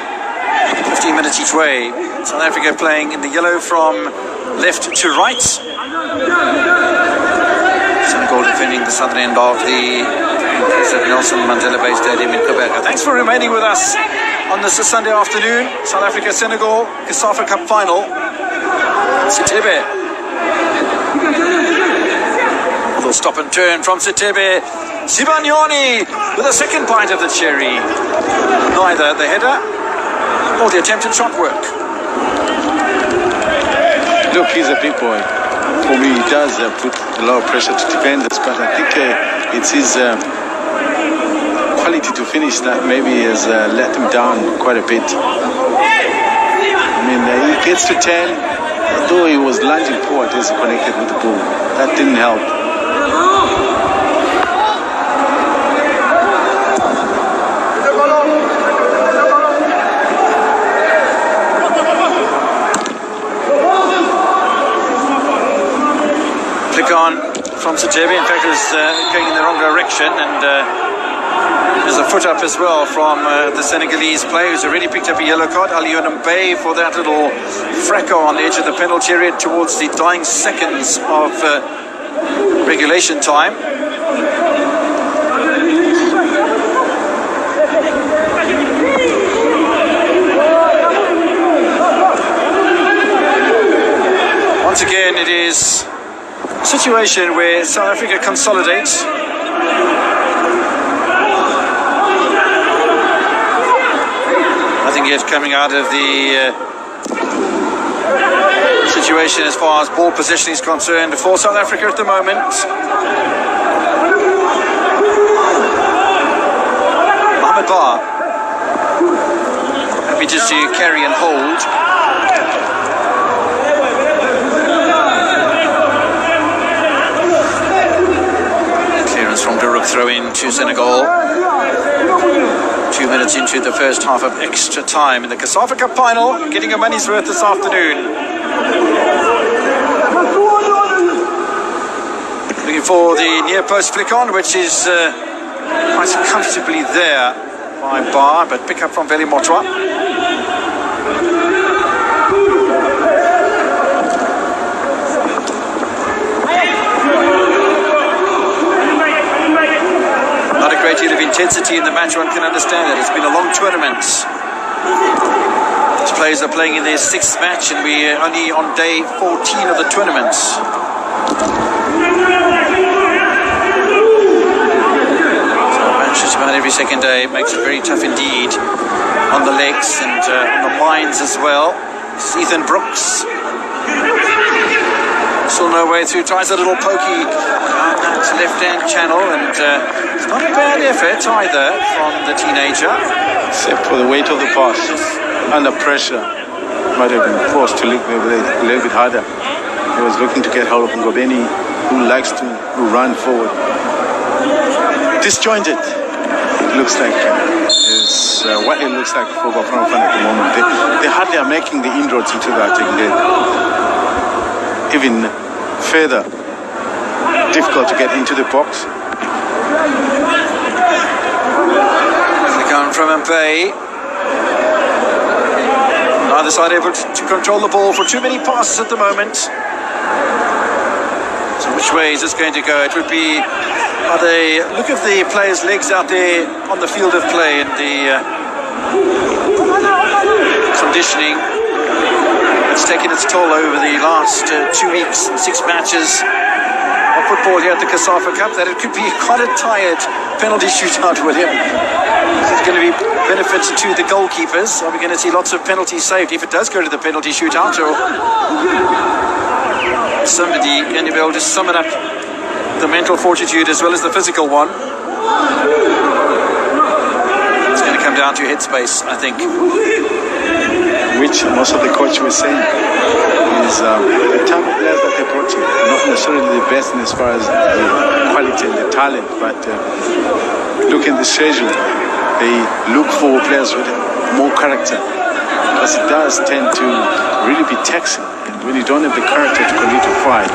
15 minutes each way. South Africa playing in the yellow from left to right. Senegal defending the southern end of the Nelson Mandela Bay Stadium in Quebec. Thanks for remaining with us on this Sunday afternoon. South Africa, Senegal, COSAFA Cup final. Sitebe. Little stop and turn from Sitebe. Sibanyoni with a second bite of the cherry. Neither the header or the attempted shot work. Look, he's a big boy. For me, he does put a lot of pressure to defenders, but I think it's his quality to finish that maybe has let him down quite a bit. I mean, he gets to 10, although he was lunging forward as he connected with the ball. That didn't help. Click on from Sitebe. In fact, it was going in the wrong direction, and there's a foot up as well from the Senegalese player who's already picked up a yellow card, Aliou Mbaye, for that little fracas on the edge of the penalty area towards the dying seconds of regulation time. Once again, it is a situation where South Africa consolidates. Nothing yet coming out of the situation as far as ball possession is concerned for South Africa at the moment. Mohamed Bar, happy just to carry and hold. Clearance from Duruk, throw in to Senegal. 2 minutes into the first half of extra time in the COSAFA Cup final, getting a money's worth this afternoon. Looking for the near post flick on, which is quite comfortably there by Bar, but pick up from Veli Motwa. Not a great deal of intensity in the match, one can understand that. It's been a long tournament. These players are playing in their sixth match, and we're only on day 14 of the tournament. So match just about every second day makes it very tough indeed on the legs and on the minds as well. It's Ethan Brooks. Still no way through, tries a little pokey down that left-hand channel, and it's not a bad effort either from the teenager. Except for the weight of the pass. Under pressure, might have been forced to look a little bit harder. He was looking to get hold of Ngobeni, who likes to run forward. Disjointed. It looks like is what it looks like for Bafana at the moment. They hardly are making the inroads into that again. Even further difficult to get into the box. They come from Mbaye. Neither side able to control the ball for too many passes at the moment. So which way is this going to go? It would be, look at the players' legs out there on the field of play and the conditioning. It's taken its toll over the last 2 weeks and 6 matches of football here at the Cosafa Cup, that it could be quite a tired penalty shootout with him. There's going to be benefits to the goalkeepers. Are we going to see lots of penalties saved if it does go to the penalty shootout? Or somebody going to be able to summon up the mental fortitude as well as the physical one? It's going to come down to headspace, I think. Which most of the coach was saying is the type of players that they brought in, not necessarily the best in as far as the quality and the talent, but look at the schedule. They look for players with more character, because it does tend to really be taxing. And when you don't have the character to continue to fight,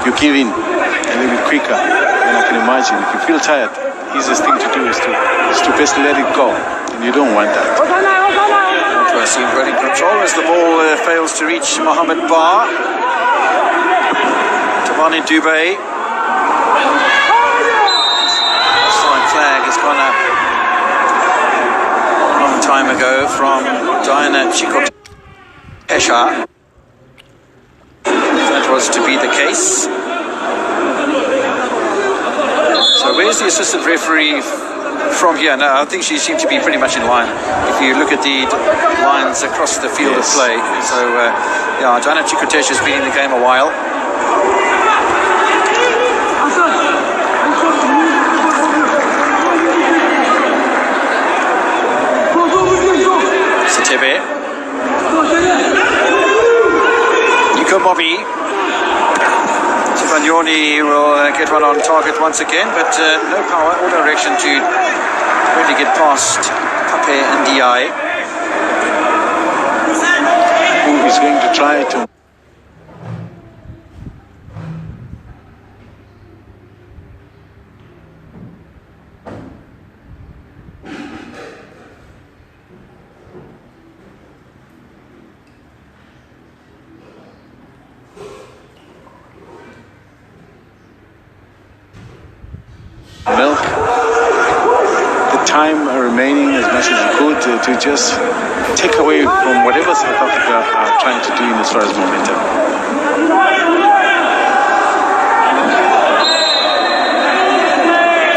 you give in a little bit quicker. And I can imagine if you feel tired, the easiest thing to do is to best let it go, and you don't want that. Seems well in control as the ball fails to reach Mohamed Bar. Tavani Dubé. Offside flag has gone up a long time ago from Diana Chikotesha. If that was to be the case. So where's the assistant referee from here? No, I think she seemed to be pretty much in line. If you look at the lines across the field of play. So, yeah, Diana Chikotesha has been in the game a while. Satebe. Nico Bobby. Sivagnoni will get one on target once again, but no power or direction to really get past Pape and Di. Who is going to try to milk the time remaining as much as you could to just take away from whatever South Africa are trying to do in as far as momentum.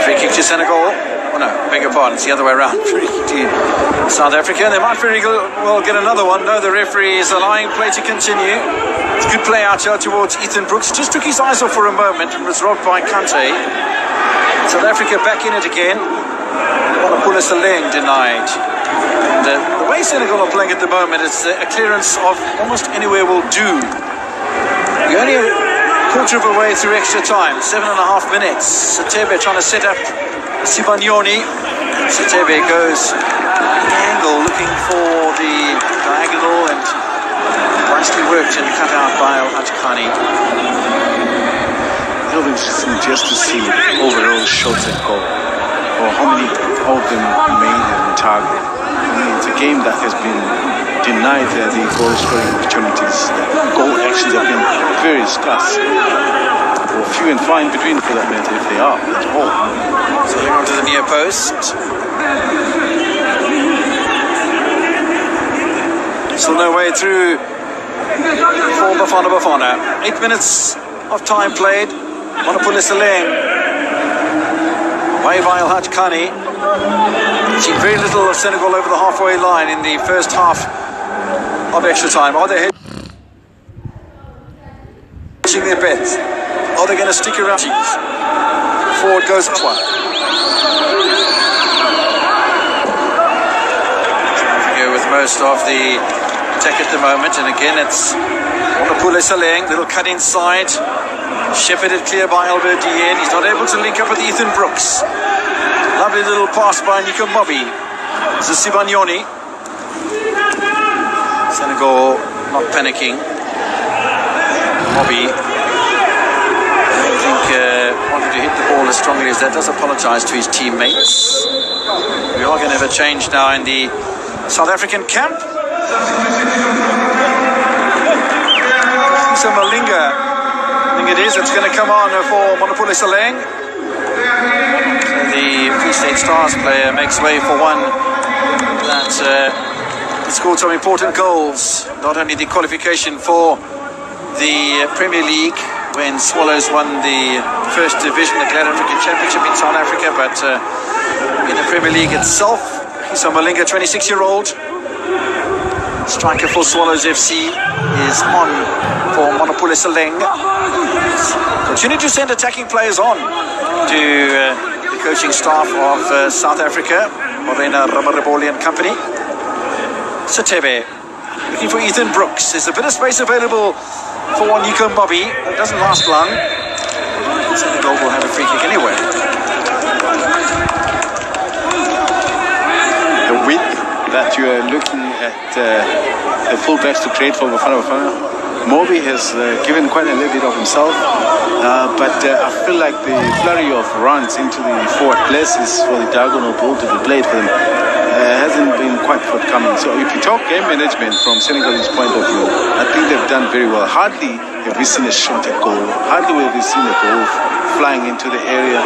Free kick to Senegal. Oh no, beg your pardon, it's the other way around. Free kick to South Africa. They might very well get another one. No, the referee is allowing play to continue. It's a good play out here towards Ethan Brooks. Just took his eyes off for a moment and was robbed by Kante. South Africa back in it again. Wanapula Saleng denied. And the way Senegal are playing at the moment, it's a clearance of almost anywhere will do. You're only a quarter of a way through extra time, 7.5 minutes. Satebe trying to set up Sivagnoni. Satebe goes angle looking for the diagonal and nicely worked and cut out by Al-Ajkani. It'll be interesting just to see overall shots at goal, or how many of them made on target. I mean, it's a game that has been denied the goal scoring opportunities. The goal actions have been very scarce, or few and far in between for that matter, if they are at all. So they're onto the near post. Still no way through for Bafana. 8 minutes of time played. Wanapula Saleng. Away by Al-Ajkani. Seen very little of Senegal over the halfway line in the first half of extra time. Are they hedging their bets. Are they going to stick around? Forward goes one. With most of the attack at the moment, and again it's Monopule Saleng, little cut inside, shepherded clear by Albert Dien. He's not able to link up with Ethan Brooks. Lovely little pass by Nico Mobby. This is Sibanyoni. Senegal not panicking. Mobby, I don't think wanted to hit the ball as strongly as that. Does apologise to his teammates. We are going to have a change now in the South African camp. So Malinga, I think it is, it's going to come on for Monopole Saleng. So the Free State Stars player makes way for one that scored some important goals. Not only the qualification for the Premier League when Swallows won the first division, the Glad African Championship in South Africa, but in the Premier League itself. So Malinga, 26-year-old striker for Swallows FC, is on for Monopole Saleng. Continue to send attacking players on to the coaching staff of South Africa, Morena Rabariboli and company. Satebe looking for Ethan Brooks. There's a bit of space available for Nico Mobby. It doesn't last long. Senegal will have a free kick anyway. The width that you are looking at the fullbacks to create for Bafana Bafana. Moby has given quite a little bit of himself, but I feel like the flurry of runs into the forward places for the diagonal ball to be played for them hasn't been quite forthcoming. So if you talk game management from Senegal's point of view, I think they've done very well. Hardly have we seen a shot at goal. Hardly have we seen a ball flying into the area.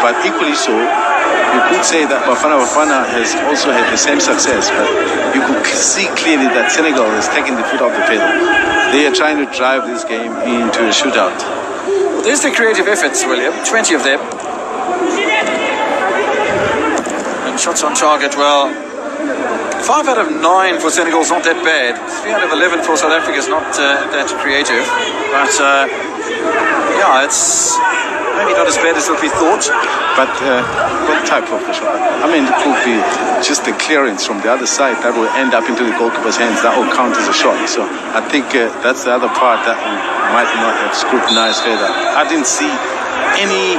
But equally so, you could say that Bafana Bafana has also had the same success, but you could see clearly that Senegal is taking the foot off the pedal. They are trying to drive this game into a shootout. Well, there's the creative efforts, William. 20 of them. And shots on target, well, 5 out of 9 for Senegal is not that bad. 3 out of 11 for South Africa is not that creative. But, yeah, it's maybe not as bad as what we thought. But what type of a shot? I mean, it could be just the clearance from the other side that will end up into the goalkeeper's hands. That will count as a shot. So I think that's the other part that we might not have scrutinized further. I didn't see any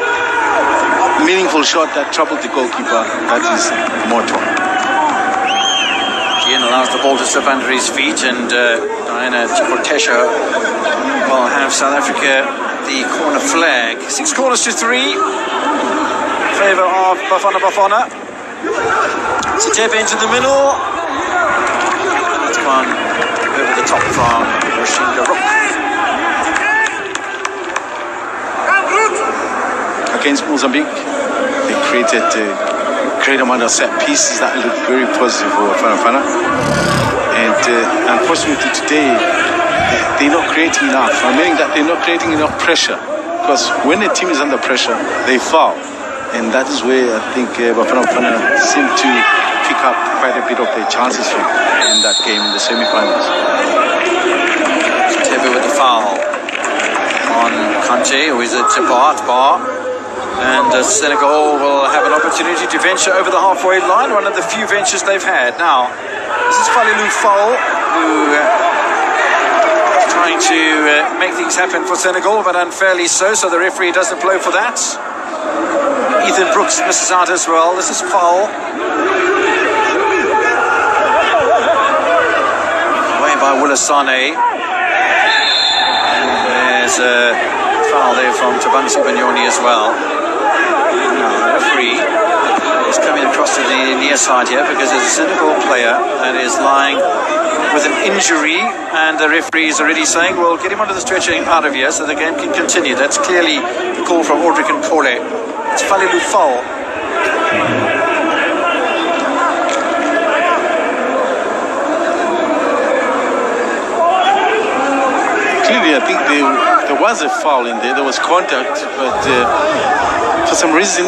meaningful shot that troubled the goalkeeper. That is Moto. Gian allows the ball to slip under his feet, and Diana Chipotesha will have South Africa the corner flag. 6 corners to 3 in favour of Bafana Bafana. Satebe into the middle. And it's gone over the top from Rashinda Rook. Against Mozambique, they created a great amount of set pieces that looked very positive for Bafana Bafana. And unfortunately today, they're not creating enough. I mean that they're not creating enough pressure, because when a team is under pressure, they foul, and that is where I think Bafana Bafana seem to pick up quite a bit of their chances from in that game in the semi-finals. Tebe with the foul on Kante, who is a bar, and Senegal will have an opportunity to venture over the halfway line. One of the few ventures they've had. Now, this is Falilou Fall, who trying to make things happen for Senegal, but unfairly so the referee doesn't blow for that. Ethan Brooks misses out as well. This is foul. Away by Willisane. There's a foul there from Tabang Sibanyoni as well. Now the referee is coming across to the near side here because there's a Senegal player that is lying with an injury, and the referee is already saying, well, get him onto the stretcher out of here so the game can continue. That's clearly the call from Audric and Kole. It's Falilou Fall. Clearly, I think there was a foul in there. There was contact, but for some reason,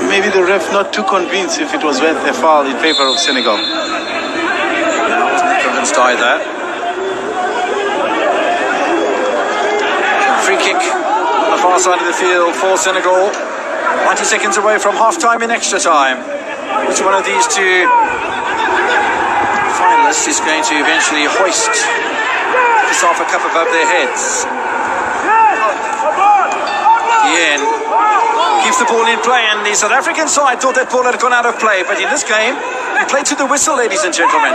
maybe the ref not too convinced if it was worth a foul in favor of Senegal. Either. kick on the far side of the field for Senegal. 90 seconds away from half-time in extra time. Which one of these two finalists is going to eventually hoist the Safa Cup above their heads? Ian keeps the ball in play, and the South African side thought that ball had gone out of play, but in this game, we played to the whistle, ladies and gentlemen.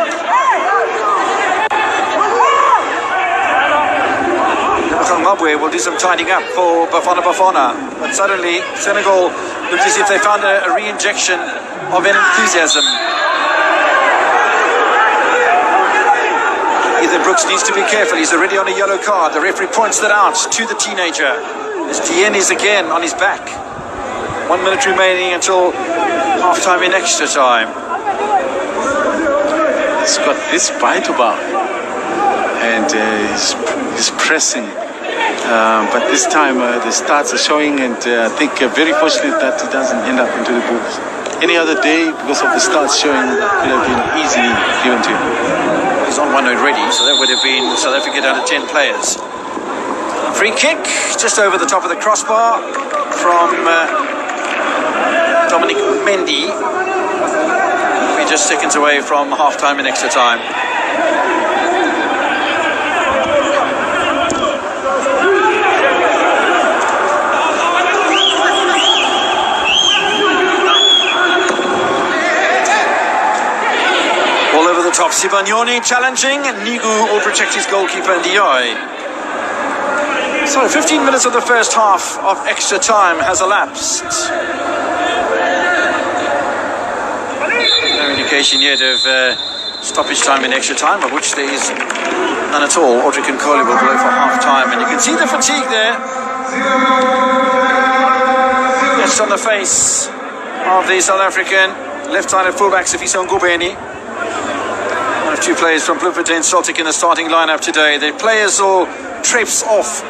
Zimbabwe will do some tidying up for Bafana, but suddenly Senegal looks as if they found a re-injection of enthusiasm. Ethan Brooks needs to be careful. He's already on a yellow card. The referee points that out to the teenager. As Dien is again on his back. 1 minute remaining until half-time in extra time. He's got this bite about, and he's pressing. But this time the stats are showing, and I think very fortunate that he doesn't end up into the books. Any other day, because of the stats showing, it would have been easily given to him. He's on one already, so that would have been South Africa down to 10 players. Free kick, just over the top of the crossbar from Dominic Mendy. We're just seconds away from half-time in extra time. All over the top, Sibanyoni challenging, and Nigu will protect his goalkeeper in the eye. So 15 minutes of the first half of extra time has elapsed. No indication yet of stoppage time in extra time, of which there is none at all. Audric and Coley will blow for half time, and you can see the fatigue there. Just on the face of the South African left-sided fullback Sifiso Ngubeni. One of two players from Bloemfontein Celtic in the starting lineup today. The players all trips off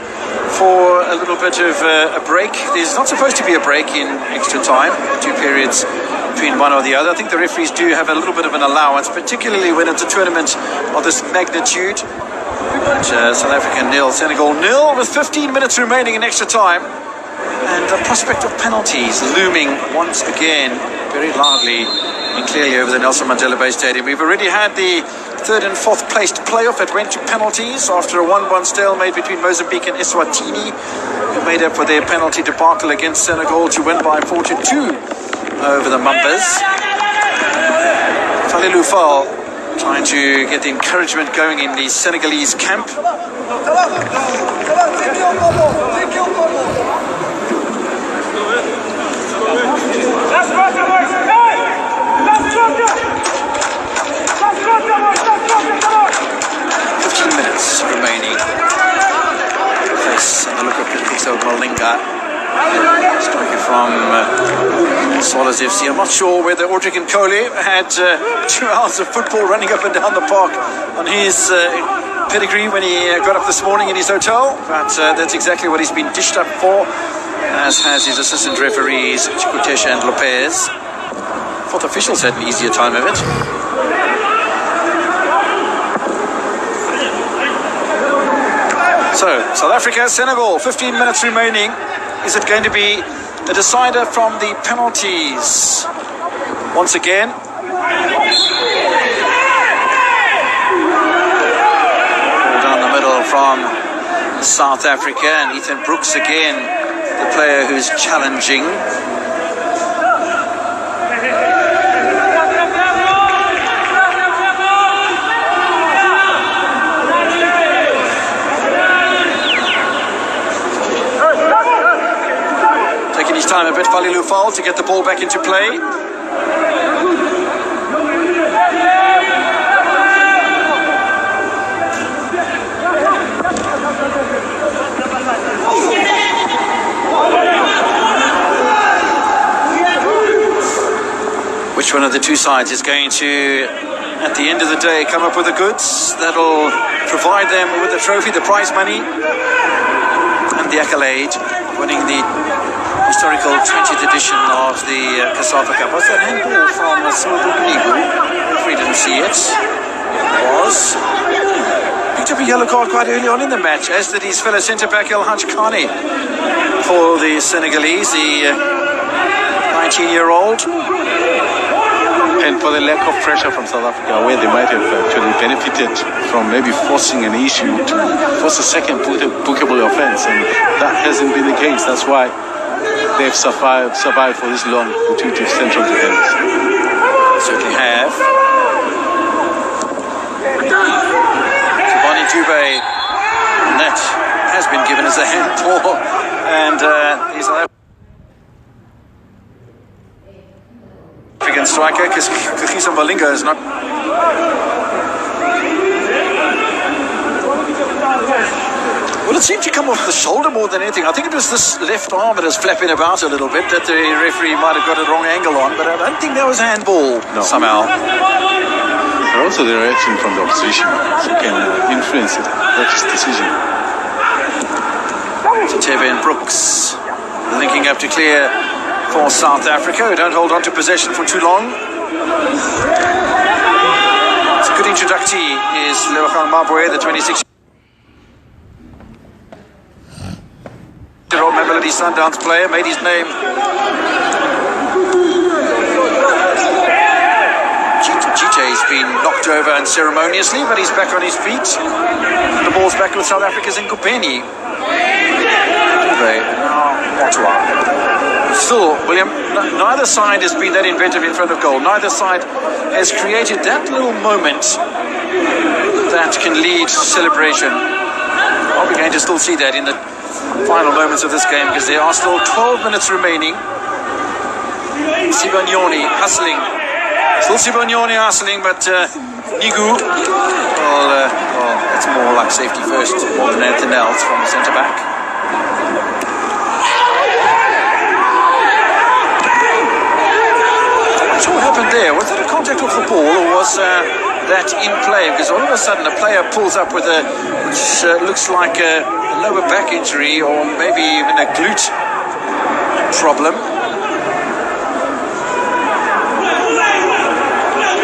for a little bit of a break. There's not supposed to be a break in extra time, 2 periods between one or the other. I think the referees do have a little bit of an allowance, particularly when it's a tournament of this magnitude. But South Africa 0, Senegal 0, with 15 minutes remaining in extra time. And the prospect of penalties looming once again very loudly and clearly over the Nelson Mandela Bay Stadium. We've already had the third and fourth placed playoff that went to penalties after a 1-1 stalemate between Mozambique and Eswatini, who made up for their penalty debacle against Senegal to win by 4-2 over the Mambas. Falilou Fall trying to get the encouragement going in the Senegalese camp. 15 minutes remaining. The face and the look of Pixel Malinga. Striker from Swallows FC. I'm not sure whether Audric and Coley had 2 hours of football running up and down the park on his pedigree when he got up this morning in his hotel, but that's exactly what he's been dished up for, as has his assistant referees Chikutesha and Lopez. Fourth officials had an easier time of it. So, South Africa, Senegal, 15 minutes remaining. Is it going to be a decider from the penalties? Once again. Down the middle from South Africa, and Ethan Brooks again, the player who's challenging. Taking his time a bit, Falilou Fall, to get the ball back into play. Which one of the two sides is going to, at the end of the day, come up with the goods that'll provide them with the trophy, the prize money, and the accolade, winning the historical 20th edition of the Cosafa Cup? Was that handball from Nigu? We didn't see it. It was. picked up a yellow card quite early on in the match, as did his fellow centre-back El Haj Khane for the Senegalese, the 19-year-old. And for the lack of pressure from South Africa, where they might have actually benefited from maybe forcing an issue to force a second bookable offence, and that hasn't been the case. That's why they've survived for this long, the two central defenders. Certainly have. Bonnie Dube, and that has been given as a handball, and he's an African striker, because Kagiso Malinga is not. Well, it seemed to come off the shoulder more than anything. I think it was this left arm that was flapping about a little bit that the referee might have got a wrong angle on, but I don't think that was handball somehow. And also the reaction from the opposition can influence it. That's his decision. So Tebe and Brooks linking up to clear for South Africa, who don't hold on to possession for too long. It's a good introductee is Leogang Mabwe, the 26-year-old Mamelodi Sundowns player, made his name. GJ's been knocked over unceremoniously, but he's back on his feet. The ball's back with South Africa's Nkupeni. Still, William, neither side has been that inventive in front of goal. Neither side has created that little moment that can lead to celebration. Are we going to still see that in the final moments of this game? Because there are still 12 minutes remaining. Sibanyoni hustling. Still Sibanyoni hustling, but Nigu, well, it's more like safety first more than anything else from the centre-back. What happened there? Was that a contact off the ball, or was that in play? Because all of a sudden a player pulls up with which looks like a lower back injury, or maybe even a glute problem.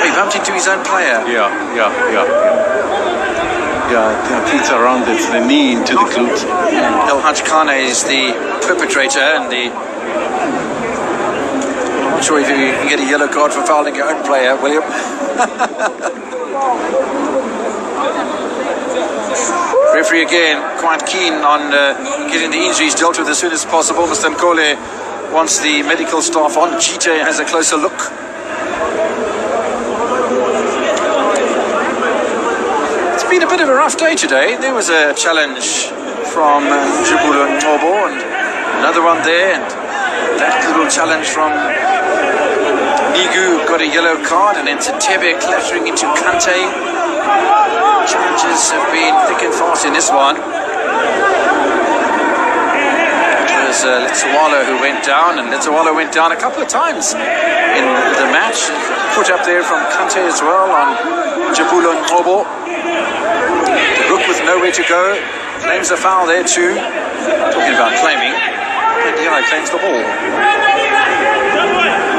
He bumped into his own player. Yeah, I think it's around the knee into the glute. El Haj Khane is the perpetrator, and I'm not sure if you can get a yellow card for fouling your own player, William. Referee again quite keen on getting the injuries dealt with as soon as possible. Mr. Nkole wants the medical staff on. GJ has a closer look. It's been a bit of a rough day today. There was a challenge from Jabulo Ntobo, and another one there, and that little challenge from Nigu got a yellow card, and then Tebe clattering into Kante. Challenges have been thick and fast in this one. It was Letsuwalo who went down, and Letsuwalo went down a couple of times in the match. Put up there from Kante as well on Jabulo Ntobo. The Rook with nowhere to go. Claims a foul there too. Talking about claiming. And claims the ball.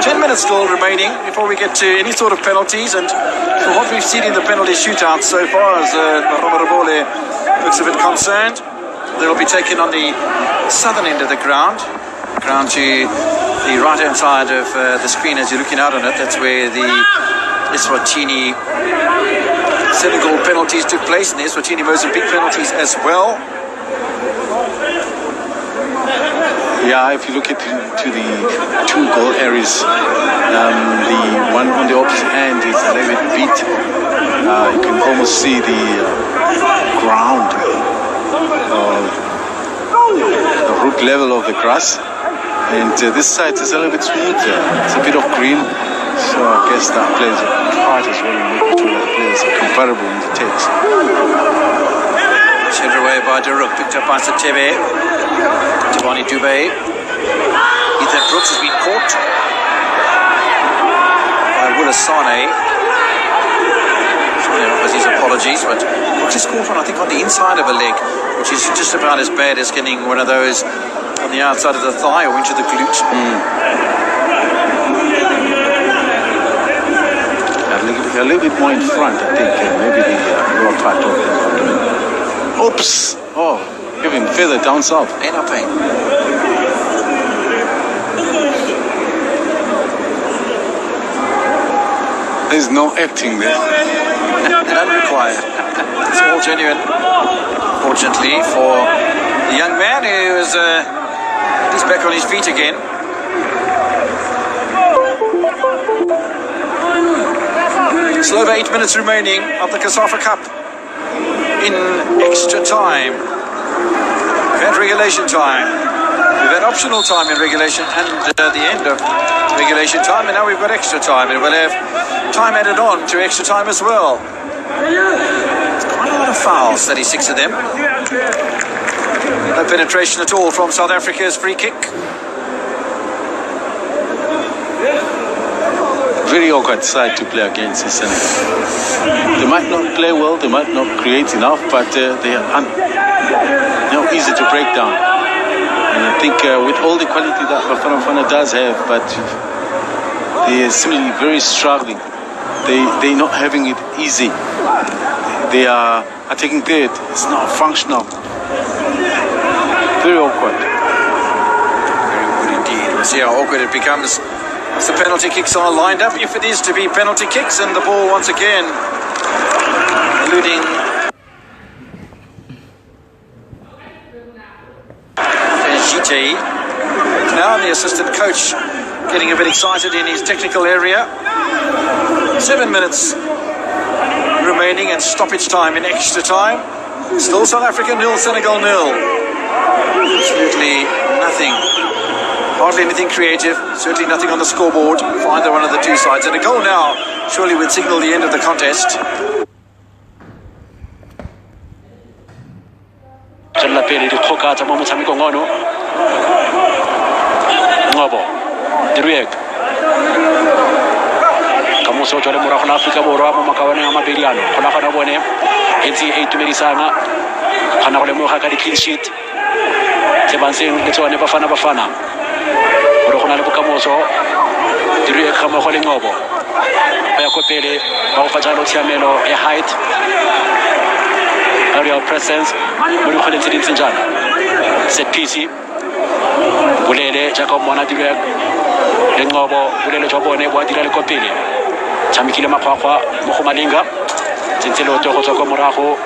10 minutes still remaining before we get to any sort of penalties, and from what we've seen in the penalty shootout so far, as Maromorobole looks a bit concerned, they'll be taken on the southern end of the ground to the right hand side of the screen as you're looking out on it. That's where the Eswatini Senegal penalties took place, and the Eswatini Mozambique penalties as well. Yeah, if you look at to the two goal areas, the one on the opposite end is a little bit beat. You can almost see the ground, the root level of the grass, and this side is a little bit smoother. It's a bit of green, so I guess that plays a part as well in making sure that players are comparable in the takes. Sent away by Daruk, picked up by Satebe. Tabani Dube. Ethan Brooks has been caught by Willisane. Sane offers his apologies, but Brooks is caught I think on the inside of a leg, which is just about as bad as getting one of those on the outside of the thigh or into the glute. A little bit more in front, I think, maybe the lower part of the abdomen. Oops. Oh, even further down south. Ain't no pain. There's no acting there. None required. It's all genuine. Fortunately for the young man who is he's back on his feet again. It's over 8 minutes remaining of the Cosafa Cup in extra time. We've had regulation time. We've had optional time in regulation and the end of regulation time, and now we've got extra time, and we'll have time added on to extra time as well. It's quite a lot of fouls, 36 of them. No penetration at all from South Africa's free kick. Very awkward side to play against, isn't it? They might not play well, they might not create enough, but they are easy to break down. And I think with all the quality that Bafana does have, but they are simply very struggling. They're not having it easy. They are attacking third. It's not functional. Very awkward. Very awkward indeed. We'll see how awkward it becomes as the penalty kicks are lined up, if it is to be penalty kicks, and the ball once again eluding Gite. Now the assistant coach getting a bit excited in his technical area. 7 minutes remaining and stoppage time in extra time. Still South Africa 0, Senegal 0. Absolutely nothing. Hardly anything creative, certainly nothing on the scoreboard for either one of the two sides. And a goal now surely would signal the end of the contest. Kamuso jole mura khona Afrika borwa mo makawane a mabediano khona khona bone etsi e tumedisana khana go le mo ga ka di clean sheet tse bantseng le tsone bafana gore gona le bokamoso dire ka mo go le ngobo ba ya kopele ba go fatsa lo tshiamelo ya height area presence mo di kholetse dintse jana set piece bulele jacob mona dire le ngobo bulele jwa bone bo dira le kopele tshamikile makhwakhwa mo go malinga tsentselo to go tswa ko morago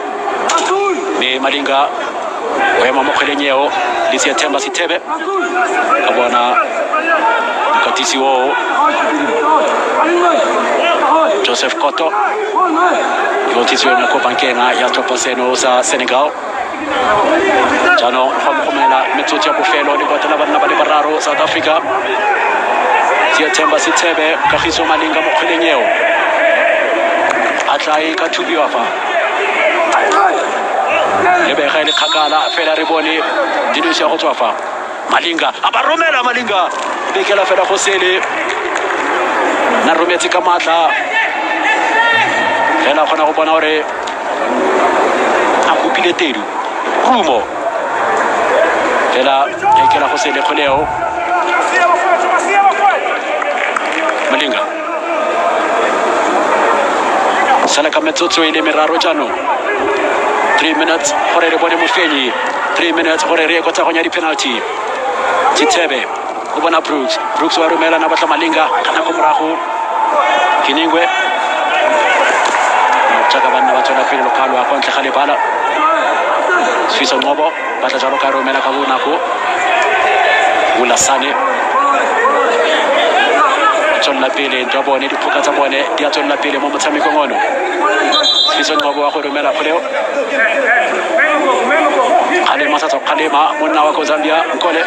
me malinga o ema mo kgelenyeo le se themba sithebe a bona katisi wo Joseph Koto yo tisi yo na ko bankena ya topaseno sa Senegal jano khomela metsotso ya bofelo le botela bana ba le bararo South Africa se themba sithebe ka khiso malinga mo kgelenyeo atlae ka thubiwa fa le be ga ile khakala fela re bone dinisa go tswa fa malinga a ba romela malinga be ke la fela go sele na rometse ka matla fela khona go bona hore a kupile tedu rumo fela e ke la go sele kholeo malinga sala ka metsotso ile meraro jano 3 minutes gore re bone mofenyi 3 minutes gore re go tsa go nya di penalty Tshebe o bona Brooks wa romela na batla malinga kana go morago Kiningwe tsaka bana ba tsona pele lokalo a kontle ga le bala Swiso ngobo batla jalo ka romela ka bona go Ulasane tsona pele ntwa bone di phokatsa bone di a tsona pele mo motshameko ngono Swiso ngobo wa go romela kholeo Kalema sasa Kalema mwana wako Zambia Nkole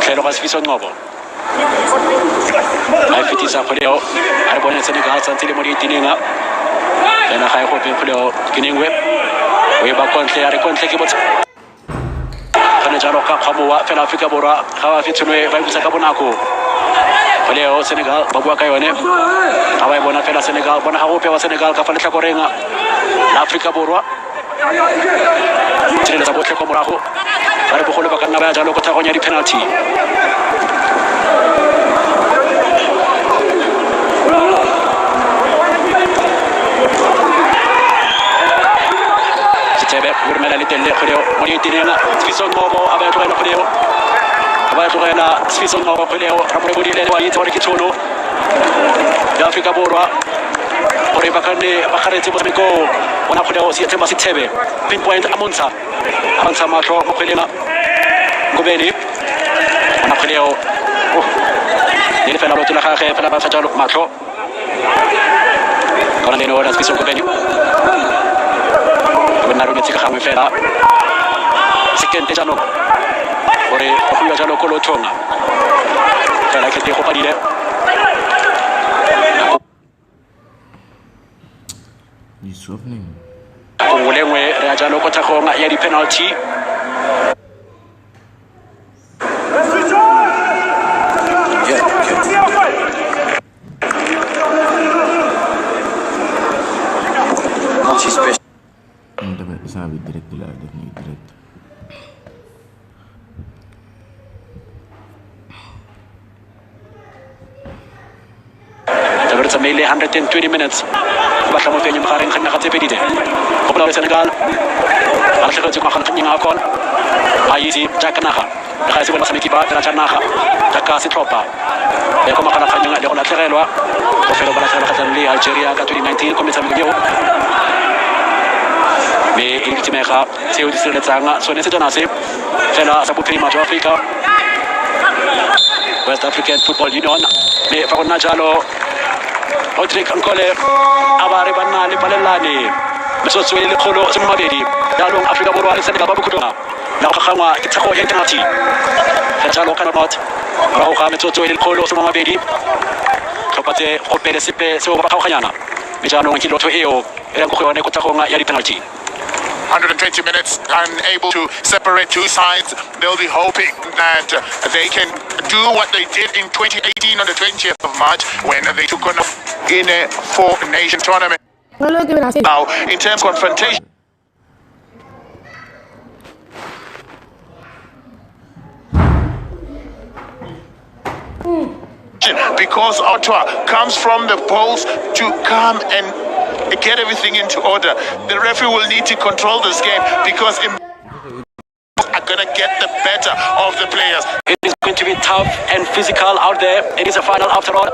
Tlelo ga Swiso ngobo ai fitisa kholeo ari bona Senegal tsantile mo ditinenga ena ga go pe kholeo Kiningwe we ba kontle ari kontle ke botsa kana jalo ka khamowa fela Afrika borwa ga ba fitshwe ba itsa ka bonako Leo Senegal ba bua ka yone ga ba bona fela Senegal bona ga go pe wa Senegal ka fa letla korenga la Afrika borwa tsile sa botle ko morago ba re bogolo ba ka nna ba jalo go thagonya di penalty Sebe urmela litelle khuleo moni tinenga Sfison ngobo abayathola khuleo abayathola Sfison ngobo khuleo ramore bodile le wali tsore kitsono ya Afrika Borwa ore bakaretse botsameko ona khuleo si etsemba sithebe pinpoint amontsha matlo mo khulena ngobeni ona khuleo ile fela lotula gage fela ba tsajalo matlo kona leno ora Sfison ngobeni naru ne tsika gangwe fela sekente jano ore go ya jalo ko lothonga fela ke te go padile ni sofning go lengwe re a jalo ko tsagonga ya di penalty sabe direct la dernier direct It's a melee 120 minutes batla mo fenye mgareng khana ga tsepedite go bola Senegal ala tlhelo tse go gana tnyinga akon ayisi jakanaga ga se bona sameki ba tla tsanaga taka se tropa e go magana khanyinga le go latlegelwa go fela bona tsela ga le Algeria ka 2019 ko metsameko eo me ikitimega tseo di sireletsanga sone se tsana se fela sa bophirima jwa Africa West African Football Union me fa gona jalo Patrick Nkole abare bana le balelane mesotso le kholo se mabedi jalo Africa Borwa le Senegal ba bokutona la go gangwa ke tsago ya penalty jalo kana not ba go ga mesotso le kholo se mabedi tlhopatse go pele sepe se o ba ganyana me jalo ke lotho eo e go yone go tsagonga ya di penalty 120 minutes, unable to separate two sides. They'll be hoping that they can do what they did in 2018 on the 20th of March when they took on in a four-nation tournament. Now, in terms of confrontation, because Ottawa comes from the polls to come and get everything into order. The referee will need to control this game because are going to get the better of the players. It is going to be tough and physical out there. It is a final after all.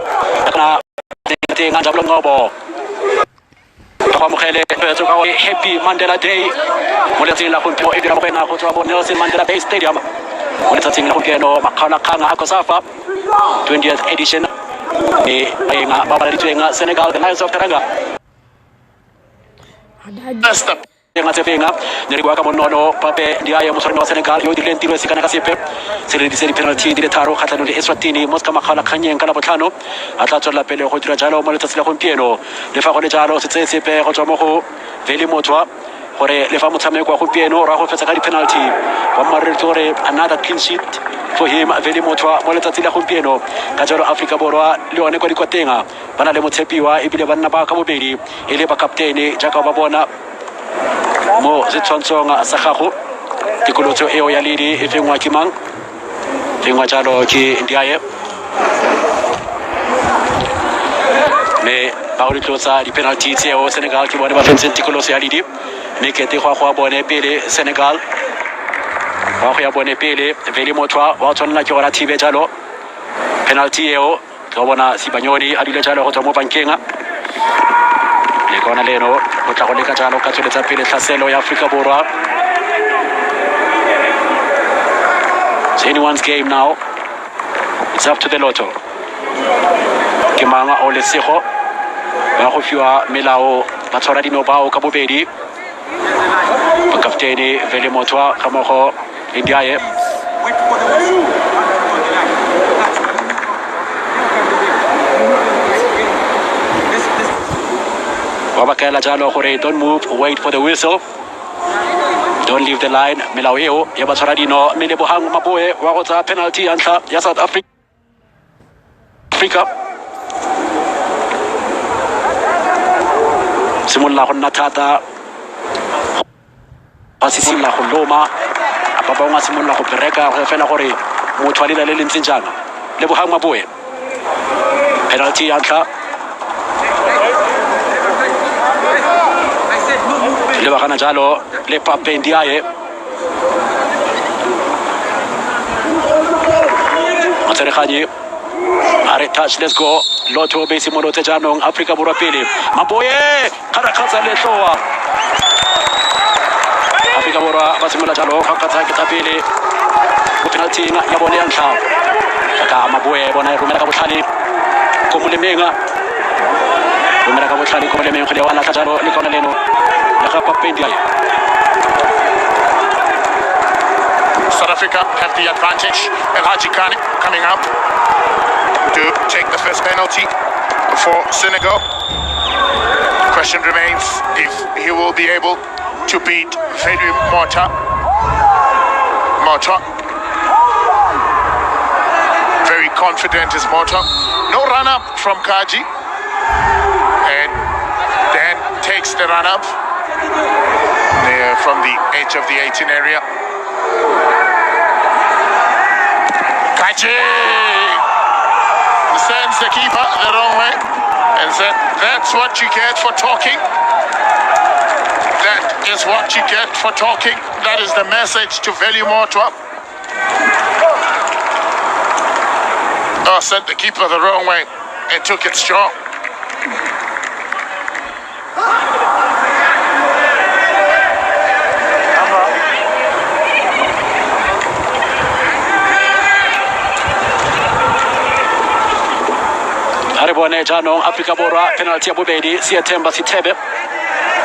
Happy Mandela Day. Nelson Mandela Bay Stadium. 20th edition. Senegal, the Lions of Teranga. Ngatsefenga ne kwa ka monono pape dia ya mosori wa Senegal yo dileng tiro se kana ka sepe se re di penalty di le tharo kgatlhanong le Eswatini mo ska makgala khanyeng ka la botlhano a tla tswela pele go dira jalo mo letsatsi la gompieno le fa go le jalo se tse sepe go tswa mo go Veli Motwa gore le fa motshameko wa gompieno ra go fetsa ka di penalty wa marre tore another clean sheet for him Veli Motwa mo letsatsi la gompieno ka jalo Africa Borwa le one kwa dikotenga bana le motshepiwa e bile banna ba ka bobedi e le ba kaptene jaka ba bona mo setshwantsong sa gago tikolotso eo ya ledi e fengwa ke mang fengwa jalo ke Ndiaye me ba go tlotsa di penalty tseo Senegal ke bone ba fentse tikoloso ya ledi me ke te go bone pele Senegal ba go ya bone pele Veli Motwa wa tsonna ke gora thibe jalo penalty eo go bona Sibanyoni a dile jalo go tswa mo bankenga le kona leno go tla go leka jalo ka tsweletsa pele tlhaselo ya Afrika Borwa. It's anyone's game now. It's up to the lotto. Ke manga o lesego ba go fiwa melao ba tshwara dino bao ka bobedi ba kaptene Veli Motwa ka mogo Ndiaye Wabakela jalo gore don't move, wait for the whistle. Don't leave the line. Melao eo ya batshwara dino mele bohang maboe wa go tsa penalty ya ntlha ya South Africa. Simolla go nna thata ba sisimolla go loma ba bangwe simolla go bereka go fela gore motho a lela le lentseng jana le bohang maboe penalty ya ntlha le lebagana jalo le Papendiaye Matserekhanyi are touch, let's go. Lotho base molote janong Africa Borwa pele. Maboye karakhatsa letloa. Africa Borwa ba simola jalo kakatsa ke pele. Penalty ya bone ya ntlha. Ka Maboye bona romela ka botlhale ko molemenga. Romela ka botlhale ko molemenga go le wala jalo le kona leno. La ga Papendiaye. South Africa have the advantage. El Hadji Kane coming up to take the first penalty for Senegal. The question remains if he will be able to beat Fedri Mota. Very confident is Mota. No run-up from Kaji. And then takes the run-up there from the edge of the 18 area. Kaji sends the keeper the wrong way and said, that's what you get for talking. That is what you get for talking. That is the message to Veli Motwa. Oh, sent the keeper the wrong way and took it strong. Aribone janong Africa Borwa penalty ya bobedi September Sithebe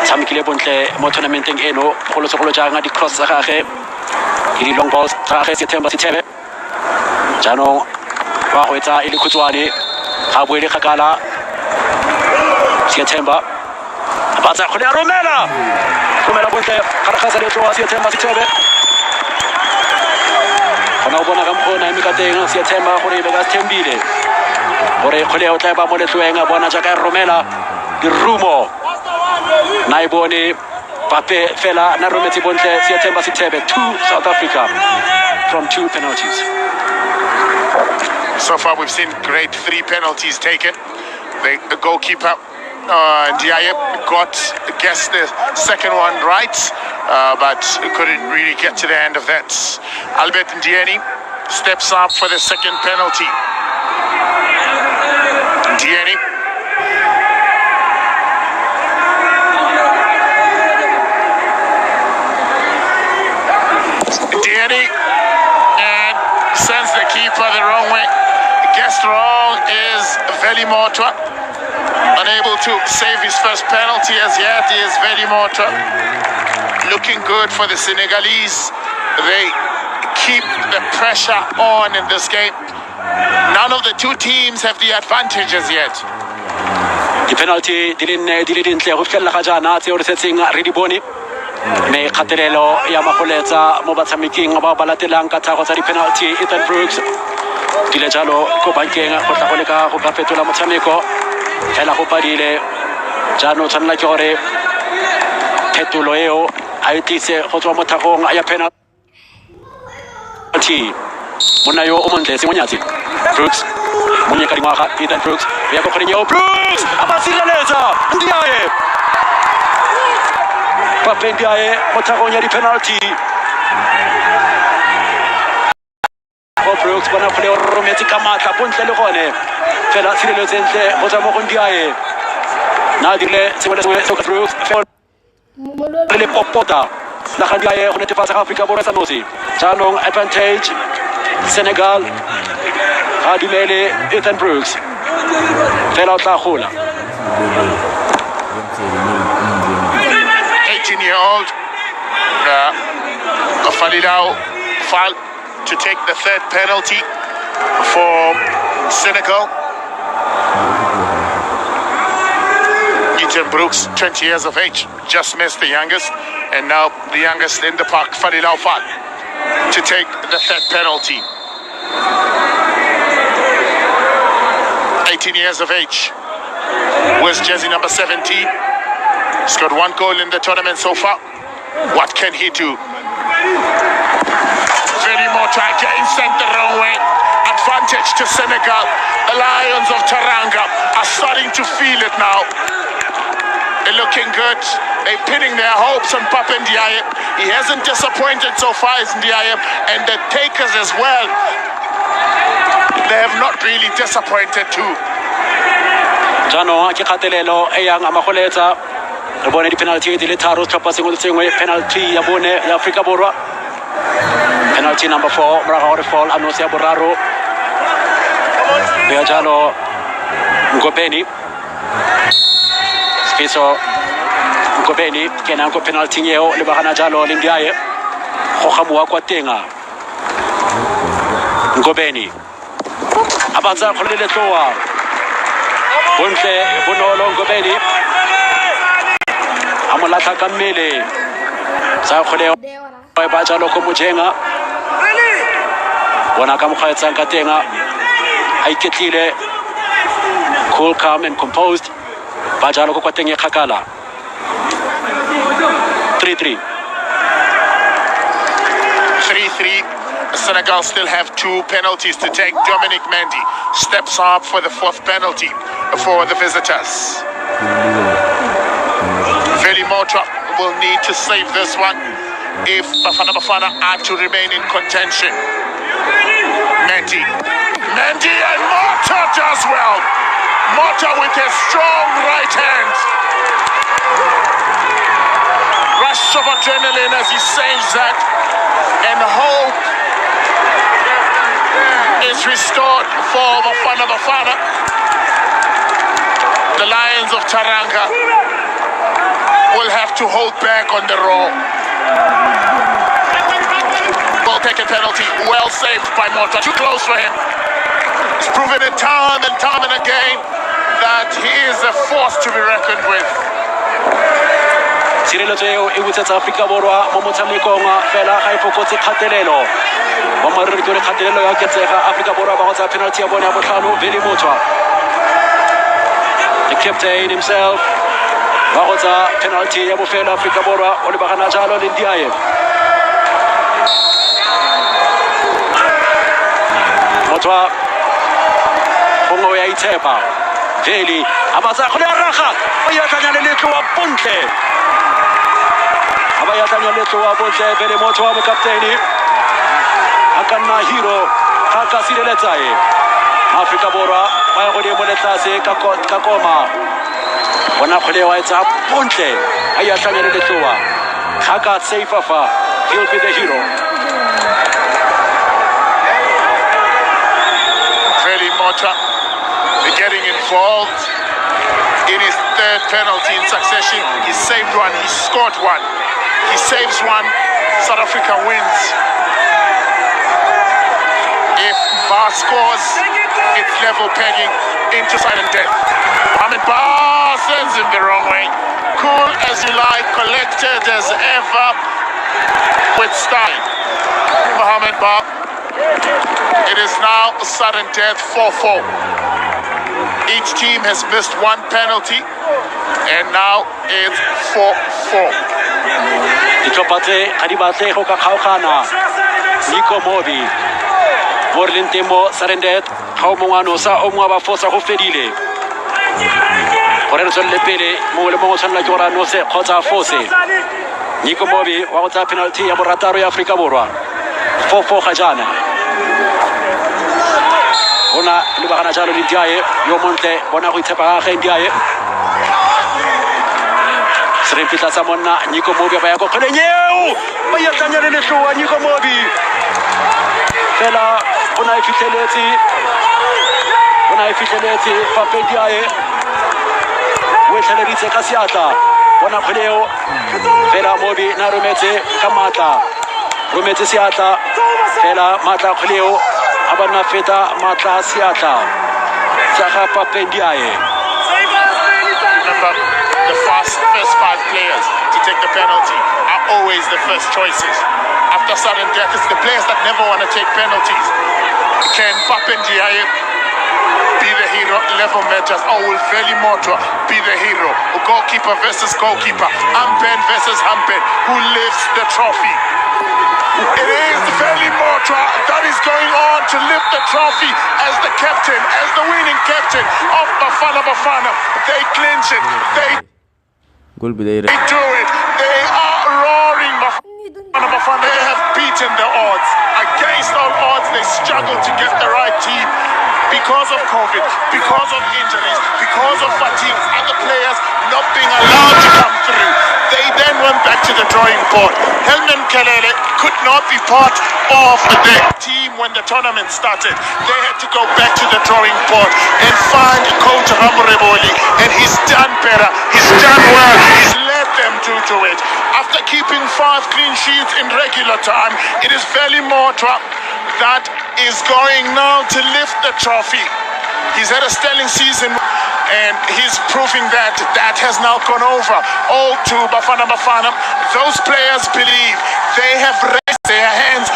tshamekile bontle mo tournamenteng eno go lotsogolo jang di cross tsa gage di long balls tsa gage September Sithebe janong wa go etsa ile khutswane ga boele khakala September ba tsa go le romela bontle karakhatsa le tloa September Sithebe gona bona ka mkhona emikateng September gore be ka thembile gore khole o tla ba mo letloenga bona jaka romela di rumo na ibone pape fela na rometse bontle September Sithebe to South Africa from 2 penalties. So far we've seen great 3 penalties taken. The goalkeeper Ndiaye guessed the second one right, but couldn't really get to the end of that. Albert Ndieni steps up for the second penalty. Ndieni. And sends the keeper the wrong way. Guessed wrong is Veli Motwa. Unable to save his first penalty as yet is Veli Motwa. Looking good for the Senegalese. They keep the pressure on in this game. None of the two teams have the advantage as yet. The penalty didn't go fella jana tse o setseng re di bone me khatelelo ya magoletsa mo batshameking ba balatelang ka tsago tsa di penalty Ethan Brooks dile jalo ko bankeng go tla go leka go ka fetola motshameko hela go padile jano tshwanela ke gore phetolo eo a itse go tswa mo thagong ya penalty mona yo o montle se monyatsi Brooks monyeka dingwaga Ethan Brooks ya go kgoreng yo Brooks abasireletsa Ndiaye Papendiaye mo thagong ya di penalty Brooks bona go le rometse ka matla bontle le gone fela sireletsentse go tswa mo go Ndiaye na dire se bona se Brooks le popota la ga Ndiaye go netefatsa ga Africa Borwa sa nosi janong advantage Senegal ga dumele Ethan Brooks fela o tla gola 18-year-old Falidao foul to take the third penalty for Senegal. Ethan Brooks, 20 years of age, just missed the youngest, and now the youngest in the park, Falidao foul, to take the third penalty. 18 years of age, wears jersey number 17. He's got 1 goal in the tournament so far. What can he do? Very Mota again sent the wrong way. Advantage to Senegal. The Lions of Teranga are starting to feel it now. looking good. They're pinning their hopes on Papen Diaye. He hasn't disappointed so far as Diaye, and the takers as well. They have not really disappointed too. Jano ke khatelelo e yang amagoletsa re bone di penalty di le tharo tlhopha sengwe le sengwe penalty ya bone ya Afrika Borwa penalty number 4 morago re fall anose ya boraro ya jalo Ngobeni Spiso Ngobeni kena ko penalty yeo le bagana jalo le Ndiaye go gamoa kwa tenga Ngobeni abatsa go le tloa bontle bonolo Ngobeni amolatla ka mmele sa khole ba jalo ko mojenga bona ka mokgaetsang ka tenga a iketlile cool, calm and composed ba jalo ko kwateng e khakala 3-3 Senegal still have 2 penalties to take. Dominic Mendy steps up for the 4th penalty for the visitors. Veli Motra will need to save this one if Bafana Bafana are to remain in contention. Mendy and Motra does well. Motra with a strong right hand. Rush of adrenaline as he saves that, and hope is restored for Bafana Bafana. The Lions of Taranga will have to hold back on the roll. Well taken penalty, well saved by Mota. Too close for him. He's proven it time and time and again that he is a force to be reckoned with. Tshireletso eo e botsetsa Afrika Borwa mo motshamekong fela ga e fokotse kgatelelo wa maruri ke re kgatelelo ya oketsega Afrika Borwa ba go tsa penalty ya bone ya botlhano Veli Motra the captain himself ba go tsa penalty ya bofelo Afrika Borwa o le bagana jalo le Ndiaye Motra bongo ya itshepa Veli abatsa go le raga o ya tlanya le letlo wa bontle aba ya tlanya le letlo wa bontle Veli Motra mo kapteni akanna hero ka ka sireletsae Afrika Borwa ba ya go di moletlase ka koma bona khole wa etsa bontle a ya tlanya le letloa ka ka safer he'll be the hero Veli Motra getting involved in his 3rd penalty in succession. He saved one, he scored one, he saves one, South Africa wins. If Bar scores, it's level pegging into silent death. Mohamed Bar sends him the wrong way. Cool as you like, collected as ever with style. Mohamed Bar. It is now sudden death 4-4. Each team has missed 1 penalty, and now it's 4-4. Itopate adibate go ka khaogana Nico Mobi Borlintemo Sarendet ga mongano sa o mwa ba fosa go fedile gore re tswelle pele mo le mo tshwanela ke ora no se khotsa fose Nico Mobi wa go tsa penalty ya borataro ya Afrika Borwa 4-4 ga jana ona le bagana jalo le Ndiaye yo montle bona go itshepa ga Ndiaye Srempitla sa monna Nico Mobi ba ya go kgelenyeo ba ya tlanya le letloa Nico Mobi fela ona e fitlheletse Papen Diaye we tlheleritse ka seatla bona kgoleo fela Mobi na rometse ka matla rometse seatla fela matla kgoleo a bana feta matla seatla sa ga Papen Diaye. Remember, the first 5 players to take the penalty are always the first choices. After sudden death, it's the players that never want to take penalties. Can Papen Diaye be the hero? Level matters. Or will Veli Motra be the hero? Goalkeeper versus goalkeeper. Ampen versus Ampen. Who lifts the trophy? It is Veli Motra that is going on to lift the trophy as the captain, as the winning captain of Bafana Bafana. They clinch it. goal bi day They do it. They are roaring. They have beaten the odds. Against all odds, they struggle to get the right team because of COVID, because of injuries, because of fatigue, other players not being allowed to come through. They then went back to the drawing board. Helman Kelele could not be part of the team when the tournament started. They had to go back to the drawing board and find Coach Ramureboli, and he's done better. He's done well. He's led them to do it. After keeping 5 clean sheets in regular time, it is Veli Motra that is going now to lift the trophy. He's had a sterling season, and he's proving that that has now gone over all to Bafana Bafana. Those players believe they have raised their hands